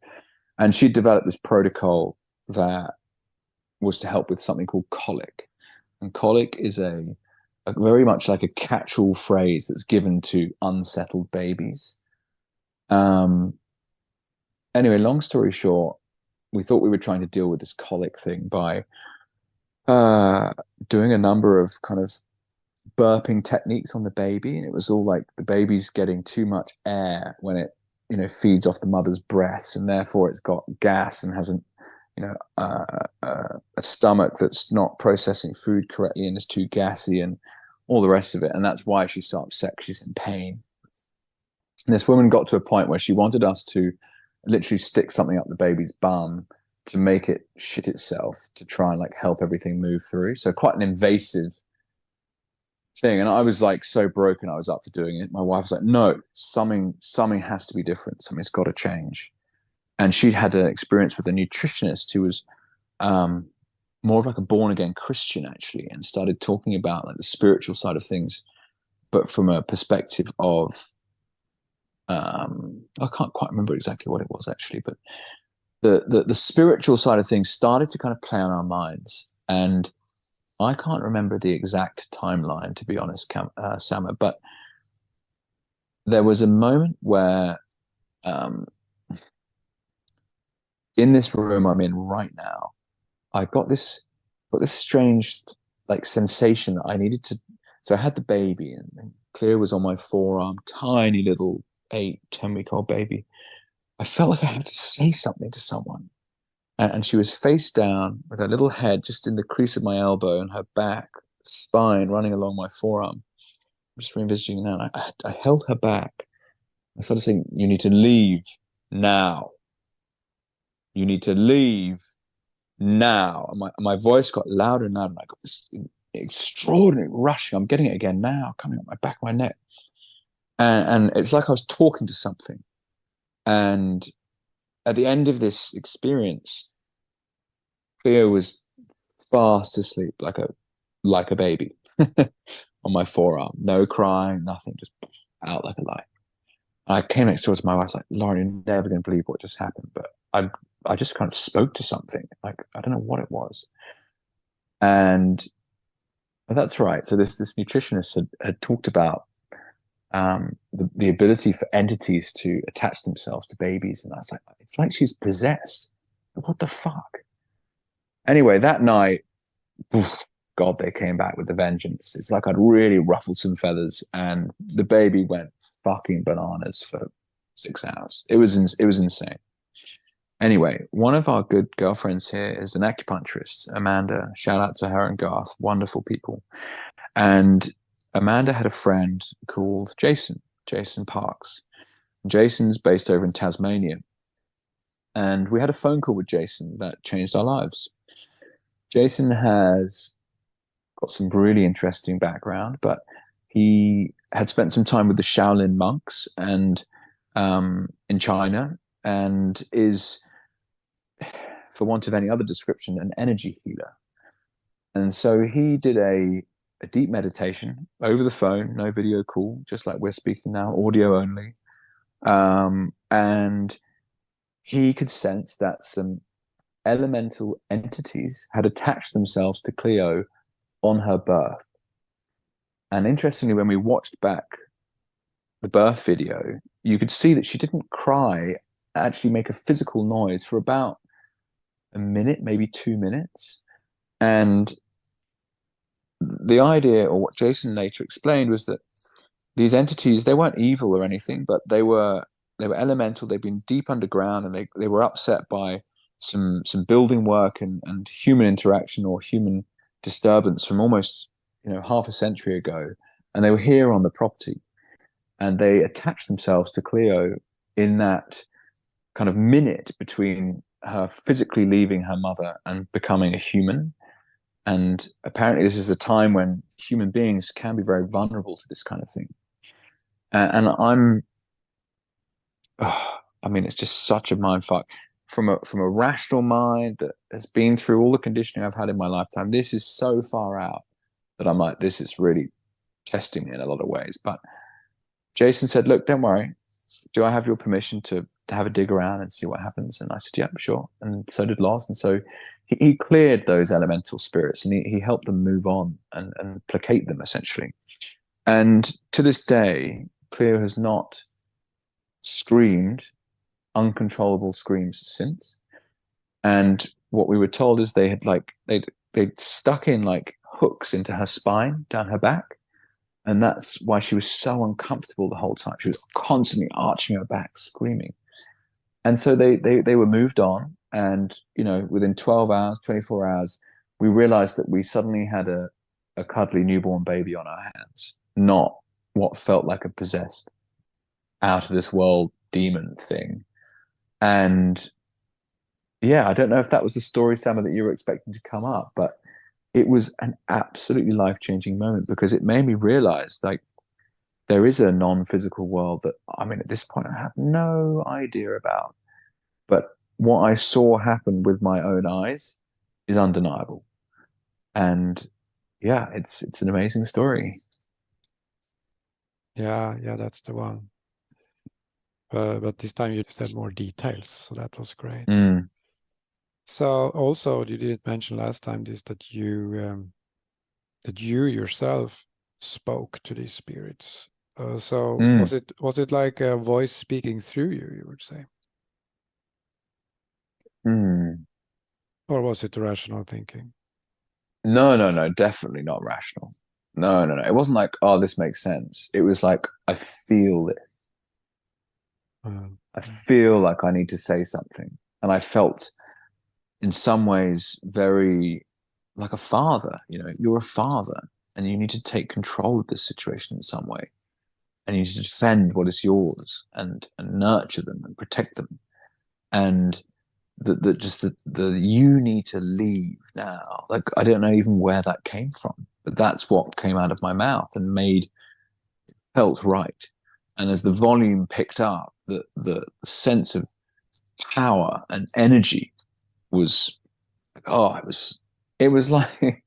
And she developed this protocol that was to help with something called colic. And colic is a very much like a catch-all phrase that's given to unsettled babies. Anyway, long story short, we thought we were trying to deal with this colic thing by doing a number of kind of burping techniques on the baby. And it was all like the baby's getting too much air when it feeds off the mother's breasts, and therefore it's got gas and hasn't a stomach that's not processing food correctly and is too gassy and all the rest of it. And that's why she's so upset. She's in pain. And this woman got to a point where she wanted us to literally stick something up the baby's bum to make it shit itself, to try and like help everything move through. So quite an invasive thing. And I was like so broken, I was up for doing it. My wife was like, no, something has to be different. Something's got to change. And she'd had an experience with a nutritionist who was more of like a born again Christian actually, and started talking about like the spiritual side of things, but from a perspective of I can't quite remember exactly what it was actually, but the spiritual side of things started to kind of play on our minds. And I can't remember the exact timeline, to be honest, Sama, but there was a moment where in this room I'm in right now, I got this strange like sensation that I needed to. So I had the baby, and Cleo was on my forearm, tiny little 8-10 week old baby. I felt like I had to say something to someone. And she was face down with her little head just in the crease of my elbow and her back, spine running along my forearm. I'm just revisiting now. I held her back. I started saying, you need to leave now. You need to leave now. And my voice got louder and louder. And I got this extraordinary rushing. I'm getting it again now, coming up my back, my neck. And it's like I was talking to something. And at the end of this experience, Cleo was fast asleep, like a baby on my forearm. No crying, nothing, just out like a light. I came next door to my wife, like, Lauren, you're never going to believe what just happened. But I just kind of spoke to something. Like, I don't know what it was. And that's right. So this nutritionist had talked about the ability for entities to attach themselves to babies. And I was like, it's like she's possessed. What the fuck? Anyway, that night, God, they came back with the vengeance. It's like I'd really ruffled some feathers, and the baby went fucking bananas for 6 hours. It was insane. Anyway, one of our good girlfriends here is an acupuncturist, Amanda. Shout out to her and Garth, wonderful people. And Amanda had a friend called Jason Parks. Jason's based over in Tasmania. And we had a phone call with Jason that changed our lives. Jason has got some really interesting background, but he had spent some time with the Shaolin monks and in China, and is, for want of any other description, an energy healer. And so he did a deep meditation over the phone, no video call, just like we're speaking now, audio only, And he could sense that some elemental entities had attached themselves to Cleo on her birth. And interestingly, when we watched back the birth video, you could see that she didn't cry, actually make a physical noise for about a minute, maybe 2 minutes. And the idea, or what Jason later explained, was that these entities, they weren't evil or anything, but they were elemental. They'd been deep underground, and they were upset by some building work and human interaction or human disturbance from almost half a century ago, and they were here on the property, and they attached themselves to Cleo in that kind of minute between her physically leaving her mother and becoming a human. And apparently, this is a time when human beings can be very vulnerable to this kind of thing. And I mean, it's just such a mind fuck from a rational mind that has been through all the conditioning I've had in my lifetime. This is so far out that I'm like, this is really testing me in a lot of ways. But Jason said, "Look, don't worry. Do I have your permission to have a dig around and see what happens?" And I said, "Yeah, sure." And so did Lars. And so he cleared those elemental spirits, and he helped them move on and placate them essentially. And to this day, Cleo has not screamed uncontrollable screams since. And what we were told is they'd stuck in like hooks into her spine down her back, and that's why she was so uncomfortable the whole time. She was constantly arching her back, screaming. And so they were moved on, and within 12 hours, 24 hours, we realized that we suddenly had a cuddly newborn baby on our hands, not what felt like a possessed, out of this world demon thing. And yeah, I don't know if that was the story, Sama, that you were expecting to come up, but it was an absolutely life-changing moment because it made me realize like there is a non-physical world that, I mean, at this point I have no idea about. But what I saw happen with my own eyes is undeniable. And yeah, it's an amazing story. Yeah, that's the one. But this time you said more details, so that was great. Mm. So also, you didn't mention last time this that you yourself spoke to these spirits. So Mm. was it like a voice speaking through you? You would say, Mm. or was it rational thinking? No, definitely not rational. No. It wasn't like, oh, this makes sense. It was like, I feel this. I feel like I need to say something. And I felt in some ways very like a father. You're a father and you need to take control of this situation in some way. And you need to defend what is yours and nurture them and protect them. And the you need to leave now. Like, I don't know even where that came from, but that's what came out of my mouth and felt right. And as the volume picked up, the sense of power and energy was it was like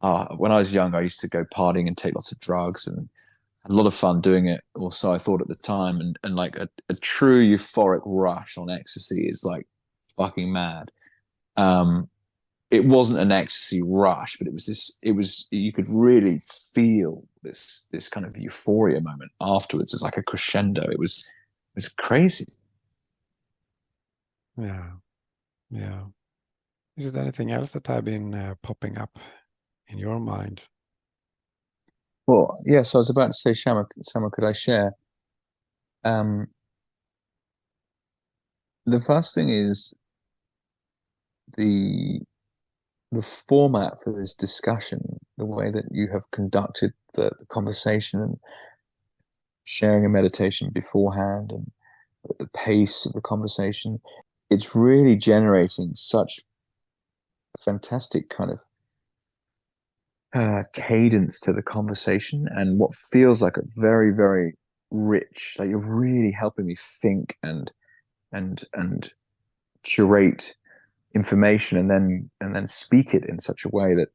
when I was young, I used to go partying and take lots of drugs and had a lot of fun doing it, or so I thought at the time. And like a true euphoric rush on ecstasy is like fucking mad. Um, it wasn't an ecstasy rush, but you could really feel this kind of euphoria moment afterwards. It's like a crescendo. It was crazy. Yeah. Is there anything else that have been popping up in your mind? Well, yes, I was about to say, Shama, could I share? Um, the first thing is the the format for this discussion, the way that you have conducted the conversation and sharing a meditation beforehand and the pace of the conversation, it's really generating such a fantastic kind of cadence to the conversation and what feels like a very, very rich, like you're really helping me think and curate information and then speak it in such a way that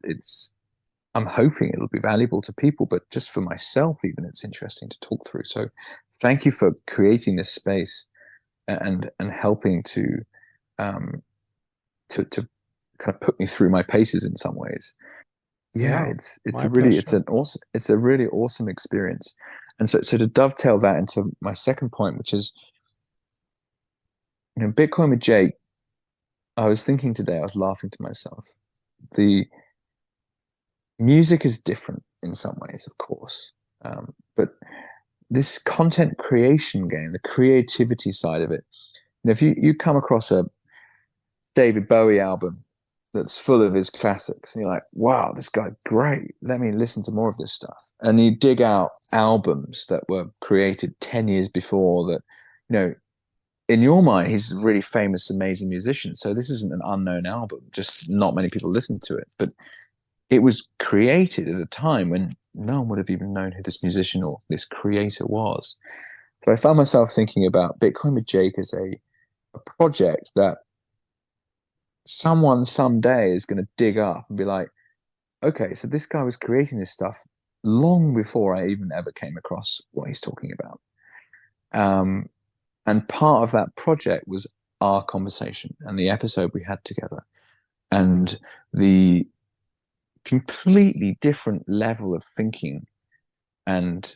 I'm hoping it'll be valuable to people, but just for myself, even it's interesting to talk through. So thank you for creating this space and helping um, to kind of put me through my paces in some ways. Yeah, Yeah, it's my a really pleasure. it's a really awesome experience. And so to dovetail that into my second point, which is, Bitcoin with Jake, I was thinking today, I was laughing to myself. The music is different in some ways, of course. But this content creation game, the creativity side of it, if you come across a David Bowie album that's full of his classics, and you're like, wow, this guy's great. Let me listen to more of this stuff. And you dig out albums that were created 10 years before that, in your mind, he's a really famous, amazing musician. So this isn't an unknown album, just not many people listen to it. But it was created at a time when no one would have even known who this musician or this creator was. So I found myself thinking about Bitcoin with Jake as a project that someone someday is going to dig up and be like, okay, so this guy was creating this stuff long before I even ever came across what he's talking about. And part of that project was our conversation and the episode we had together and the completely different level of thinking and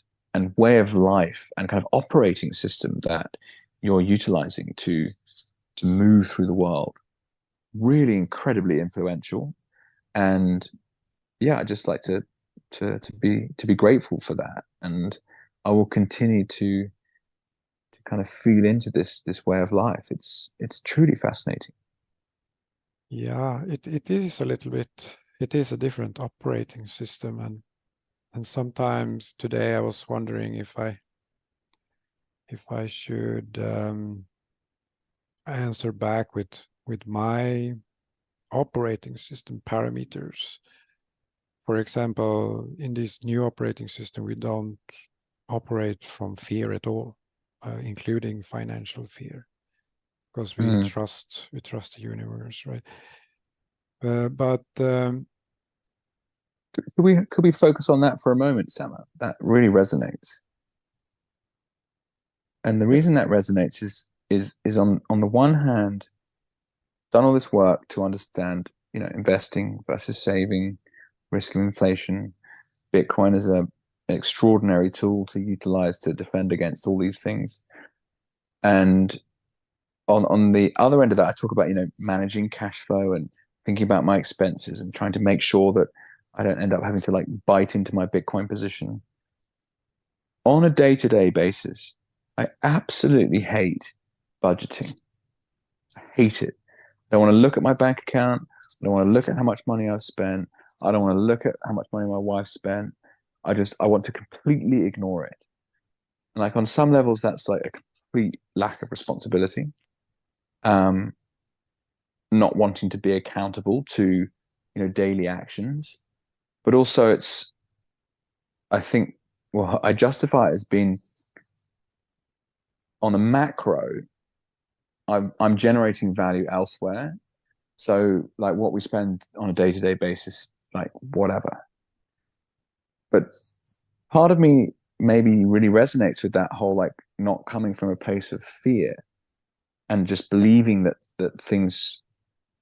way of life and kind of operating system that you're utilizing to move through the world. Really incredibly influential. And yeah, I just like to be grateful for that. And I will continue to kind of feed into this way of life. It's truly fascinating. Yeah, it is a little bit, it is a different operating system, and sometimes today I was wondering if I should answer back with my operating system parameters. For example, in this new operating system, we don't operate from fear at all, including financial fear, because we Mm. trust the universe, right? But Could we focus on that for a moment, Sama? That really resonates. And the reason that resonates is on the one hand, done all this work to understand, investing versus saving, risk of inflation. Bitcoin is an extraordinary tool to utilize to defend against all these things. And on the other end of that, I talk about, managing cash flow and thinking about my expenses and trying to make sure that I don't end up having to like bite into my Bitcoin position. On a day-to-day basis, I absolutely hate budgeting. I hate it. I don't want to look at my bank account. I don't want to look at how much money I've spent. I don't want to look at how much money my wife spent. I want to completely ignore it. And like on some levels, that's like a complete lack of responsibility. Um, Not wanting to be accountable to, daily actions. But also I think, well, I justify it as being on a macro, I'm generating value elsewhere. So like what we spend on a day-to-day basis, like whatever. But part of me maybe really resonates with that whole like not coming from a place of fear and just believing that things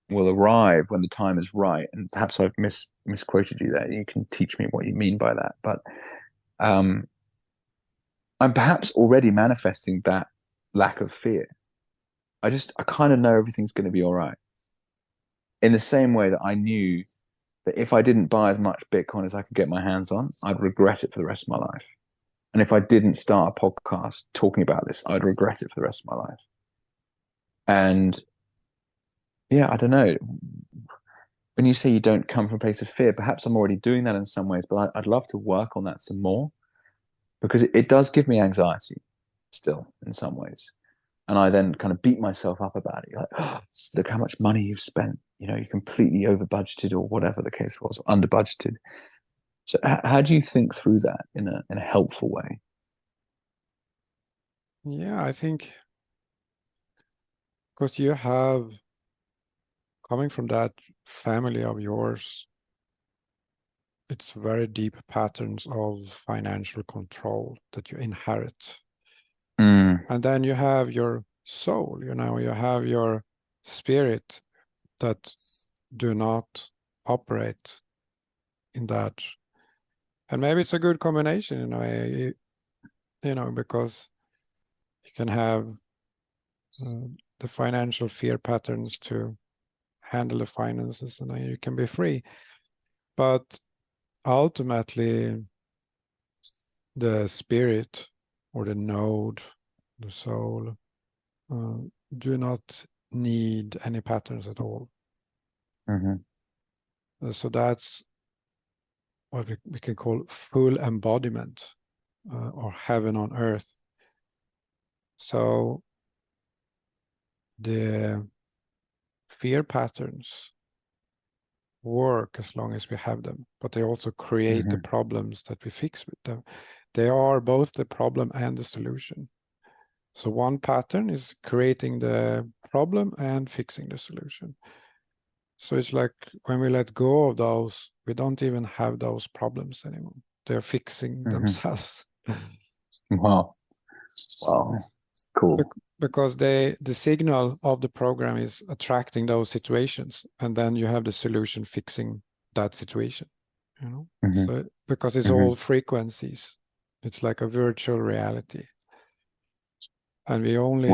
will arrive when the time is right. And perhaps I've misquoted you there. You can teach me what you mean by that. But um, I'm perhaps already manifesting that lack of fear. I kind of know everything's going to be all right. In the same way that I knew that if I didn't buy as much Bitcoin as I could get my hands on, I'd regret it for the rest of my life. And if I didn't start a podcast talking about this, I'd regret it for the rest of my life. And yeah, I don't know. When you say you don't come from a place of fear, perhaps I'm already doing that in some ways, but I'd love to work on that some more because it does give me anxiety still in some ways. And I then kind of beat myself up about it. You're like, oh, look how much money you've spent. You completely over budgeted or whatever the case was, or under budgeted. So how do you think through that in a helpful way? yeah, I think because you have, coming from that family of yours, it's very deep patterns of financial control that you inherit. And then you have your soul, you have your spirit that do not operate in that. And maybe it's a good combination in a way, because you can have the financial fear patterns to handle the finances, and then you can be free. But ultimately, the spirit or the node, the soul, do not need any patterns at all. So that's what we can call full embodiment, or heaven on earth. So the fear patterns work as long as we have them, but they also create the problems that we fix with them. They are both the problem and the solution. So one pattern is creating the problem and fixing the solution. So it's like when we let go of those, we don't even have those problems anymore. They're fixing themselves. Wow. Cool. Because the signal of the program is attracting those situations, and then you have the solution fixing that situation. So because it's all frequencies, it's like a virtual reality, and we only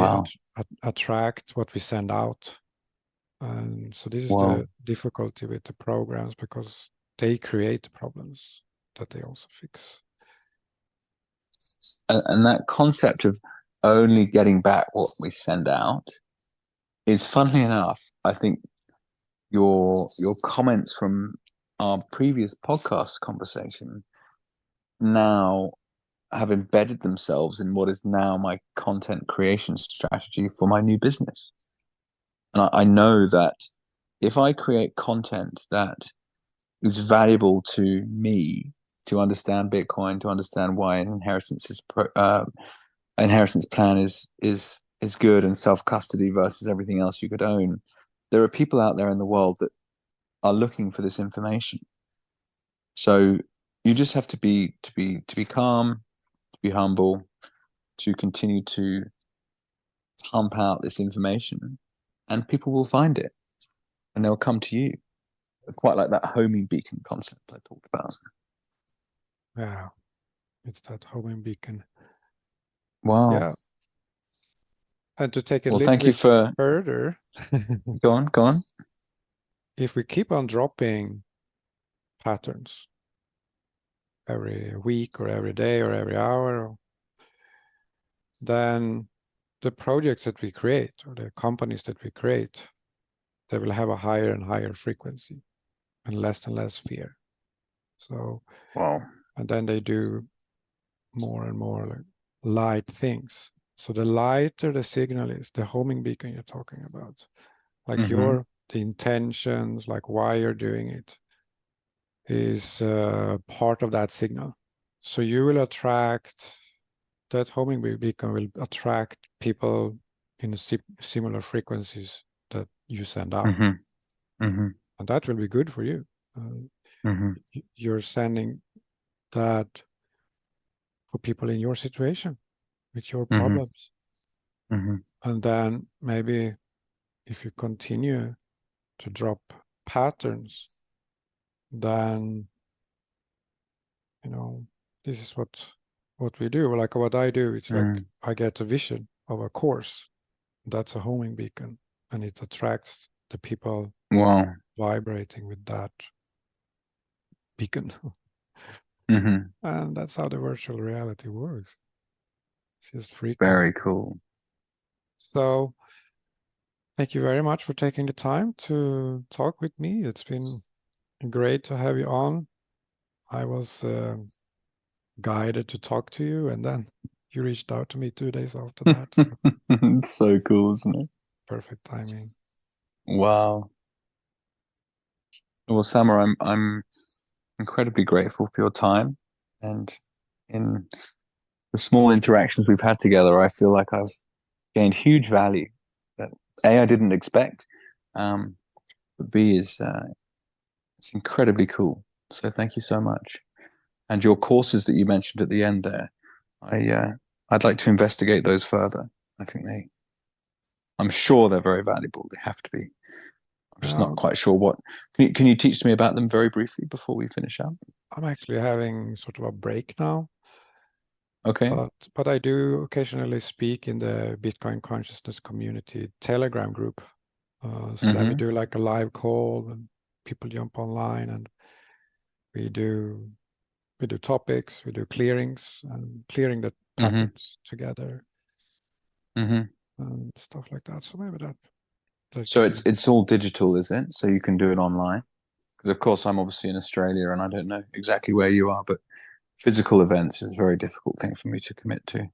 attract what we send out. And so this is the difficulty with the programs, because they create the problems that they also fix. And that concept of only getting back what we send out is, funnily enough, I think your comments from our previous podcast conversation now have embedded themselves in what is now my content creation strategy for my new business. And I know that if I create content that is valuable to me, to understand Bitcoin, to understand why an inheritance plan is good, and self-custody versus everything else you could own, there are people out there in the world that are looking for this information. So you just have to be calm, to be humble, to continue to pump out this information, and people will find it and they'll come to you. Quite like that homing beacon concept I talked about. Yeah, it's that homing beacon. Wow. Yeah. And to take a little thank you bit for further, go on. If we keep on dropping patterns every week or every day or every hour, then the projects that we create or the companies that we create, they will have a higher and higher frequency and less fear. So, and then they do more and more like light things. So the lighter the signal is, the homing beacon you're talking about, like the intentions, like why you're doing it, is part of that signal. So you will attract, that homing beacon will attract people in similar frequencies that you send out. And that will be good for you. You're sending that for people in your situation with your problems. And then maybe if you continue to drop patterns, then this is what we do. Like what I do, it's like I get a vision of a course. That's a homing beacon, and it attracts the people vibrating with that beacon. And that's how the virtual reality works. It's just frequency. Very cool. So thank you very much for taking the time to talk with me. It's been great to have you on. I was guided to talk to you, and then you reached out to me 2 days after that. So. It's so cool, isn't it? Perfect timing. Wow. Well, Sama, I'm incredibly grateful for your time, and in the small interactions we've had together, I feel like I've gained huge value that I didn't expect, but B is it's incredibly cool. So thank you so much. And your courses that you mentioned at the end there, I'd like to investigate those further. I think I'm sure they're very valuable. They have to be. I'm just not quite sure what. Can you teach me about them very briefly before we finish up? I'm actually having sort of a break now. Okay. But I do occasionally speak in the Bitcoin consciousness community Telegram group. So that we do like a live call and people jump online, and we do topics, we do clearings and clearing the patterns together and stuff like that. So maybe that So it's all digital, is it? So you can do it online? Because of course I'm obviously in Australia and I don't know exactly where you are, but physical events is a very difficult thing for me to commit to.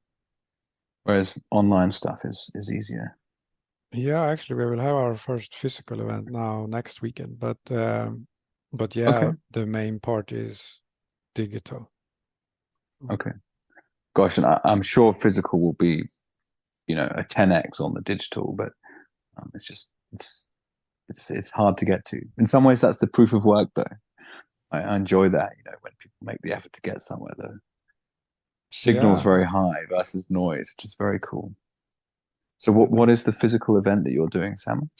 Whereas online stuff is easier. Yeah, actually, we will have our first physical event now next weekend, but yeah, Okay. the main part is digital. Okay. Gosh, and I'm sure physical will be, a 10x on the digital, but it's just it's hard to get to. In some ways, that's the proof of work, though. I enjoy that, when people make the effort to get somewhere. The signal's very high versus noise, which is very cool. So what is the physical event that you're doing, Sam?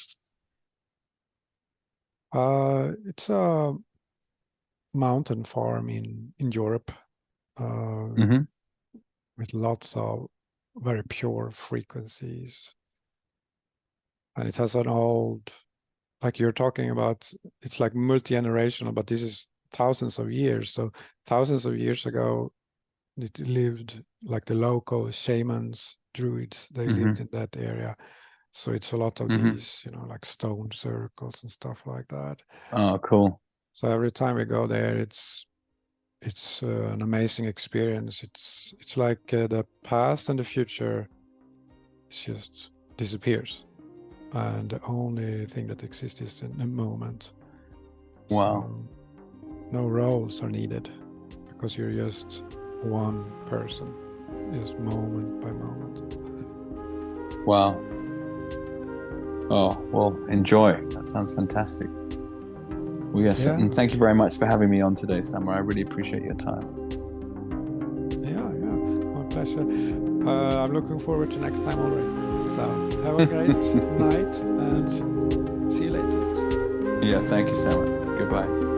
It's a mountain farm in Europe, with lots of very pure frequencies, and it has an old, like you're talking about, it's like multi-generational, but this is thousands of years. So thousands of years ago, it lived like the local shamans, druids, they lived in that area. So it's a lot of these, like stone circles and stuff like that. Oh, cool. So every time we go there, it's an amazing experience. It's like the past and the future just disappears, and the only thing that exists is in the moment. Wow. So no roles are needed, because you're just one person, just moment by moment. Wow. Oh, well, enjoy. That sounds fantastic. Well, yes, and thank you very much for having me on today, Samar. I really appreciate your time. Yeah, my pleasure. I'm looking forward to next time already. So have a great night and see you later. Yeah, thank you, Samar. Goodbye.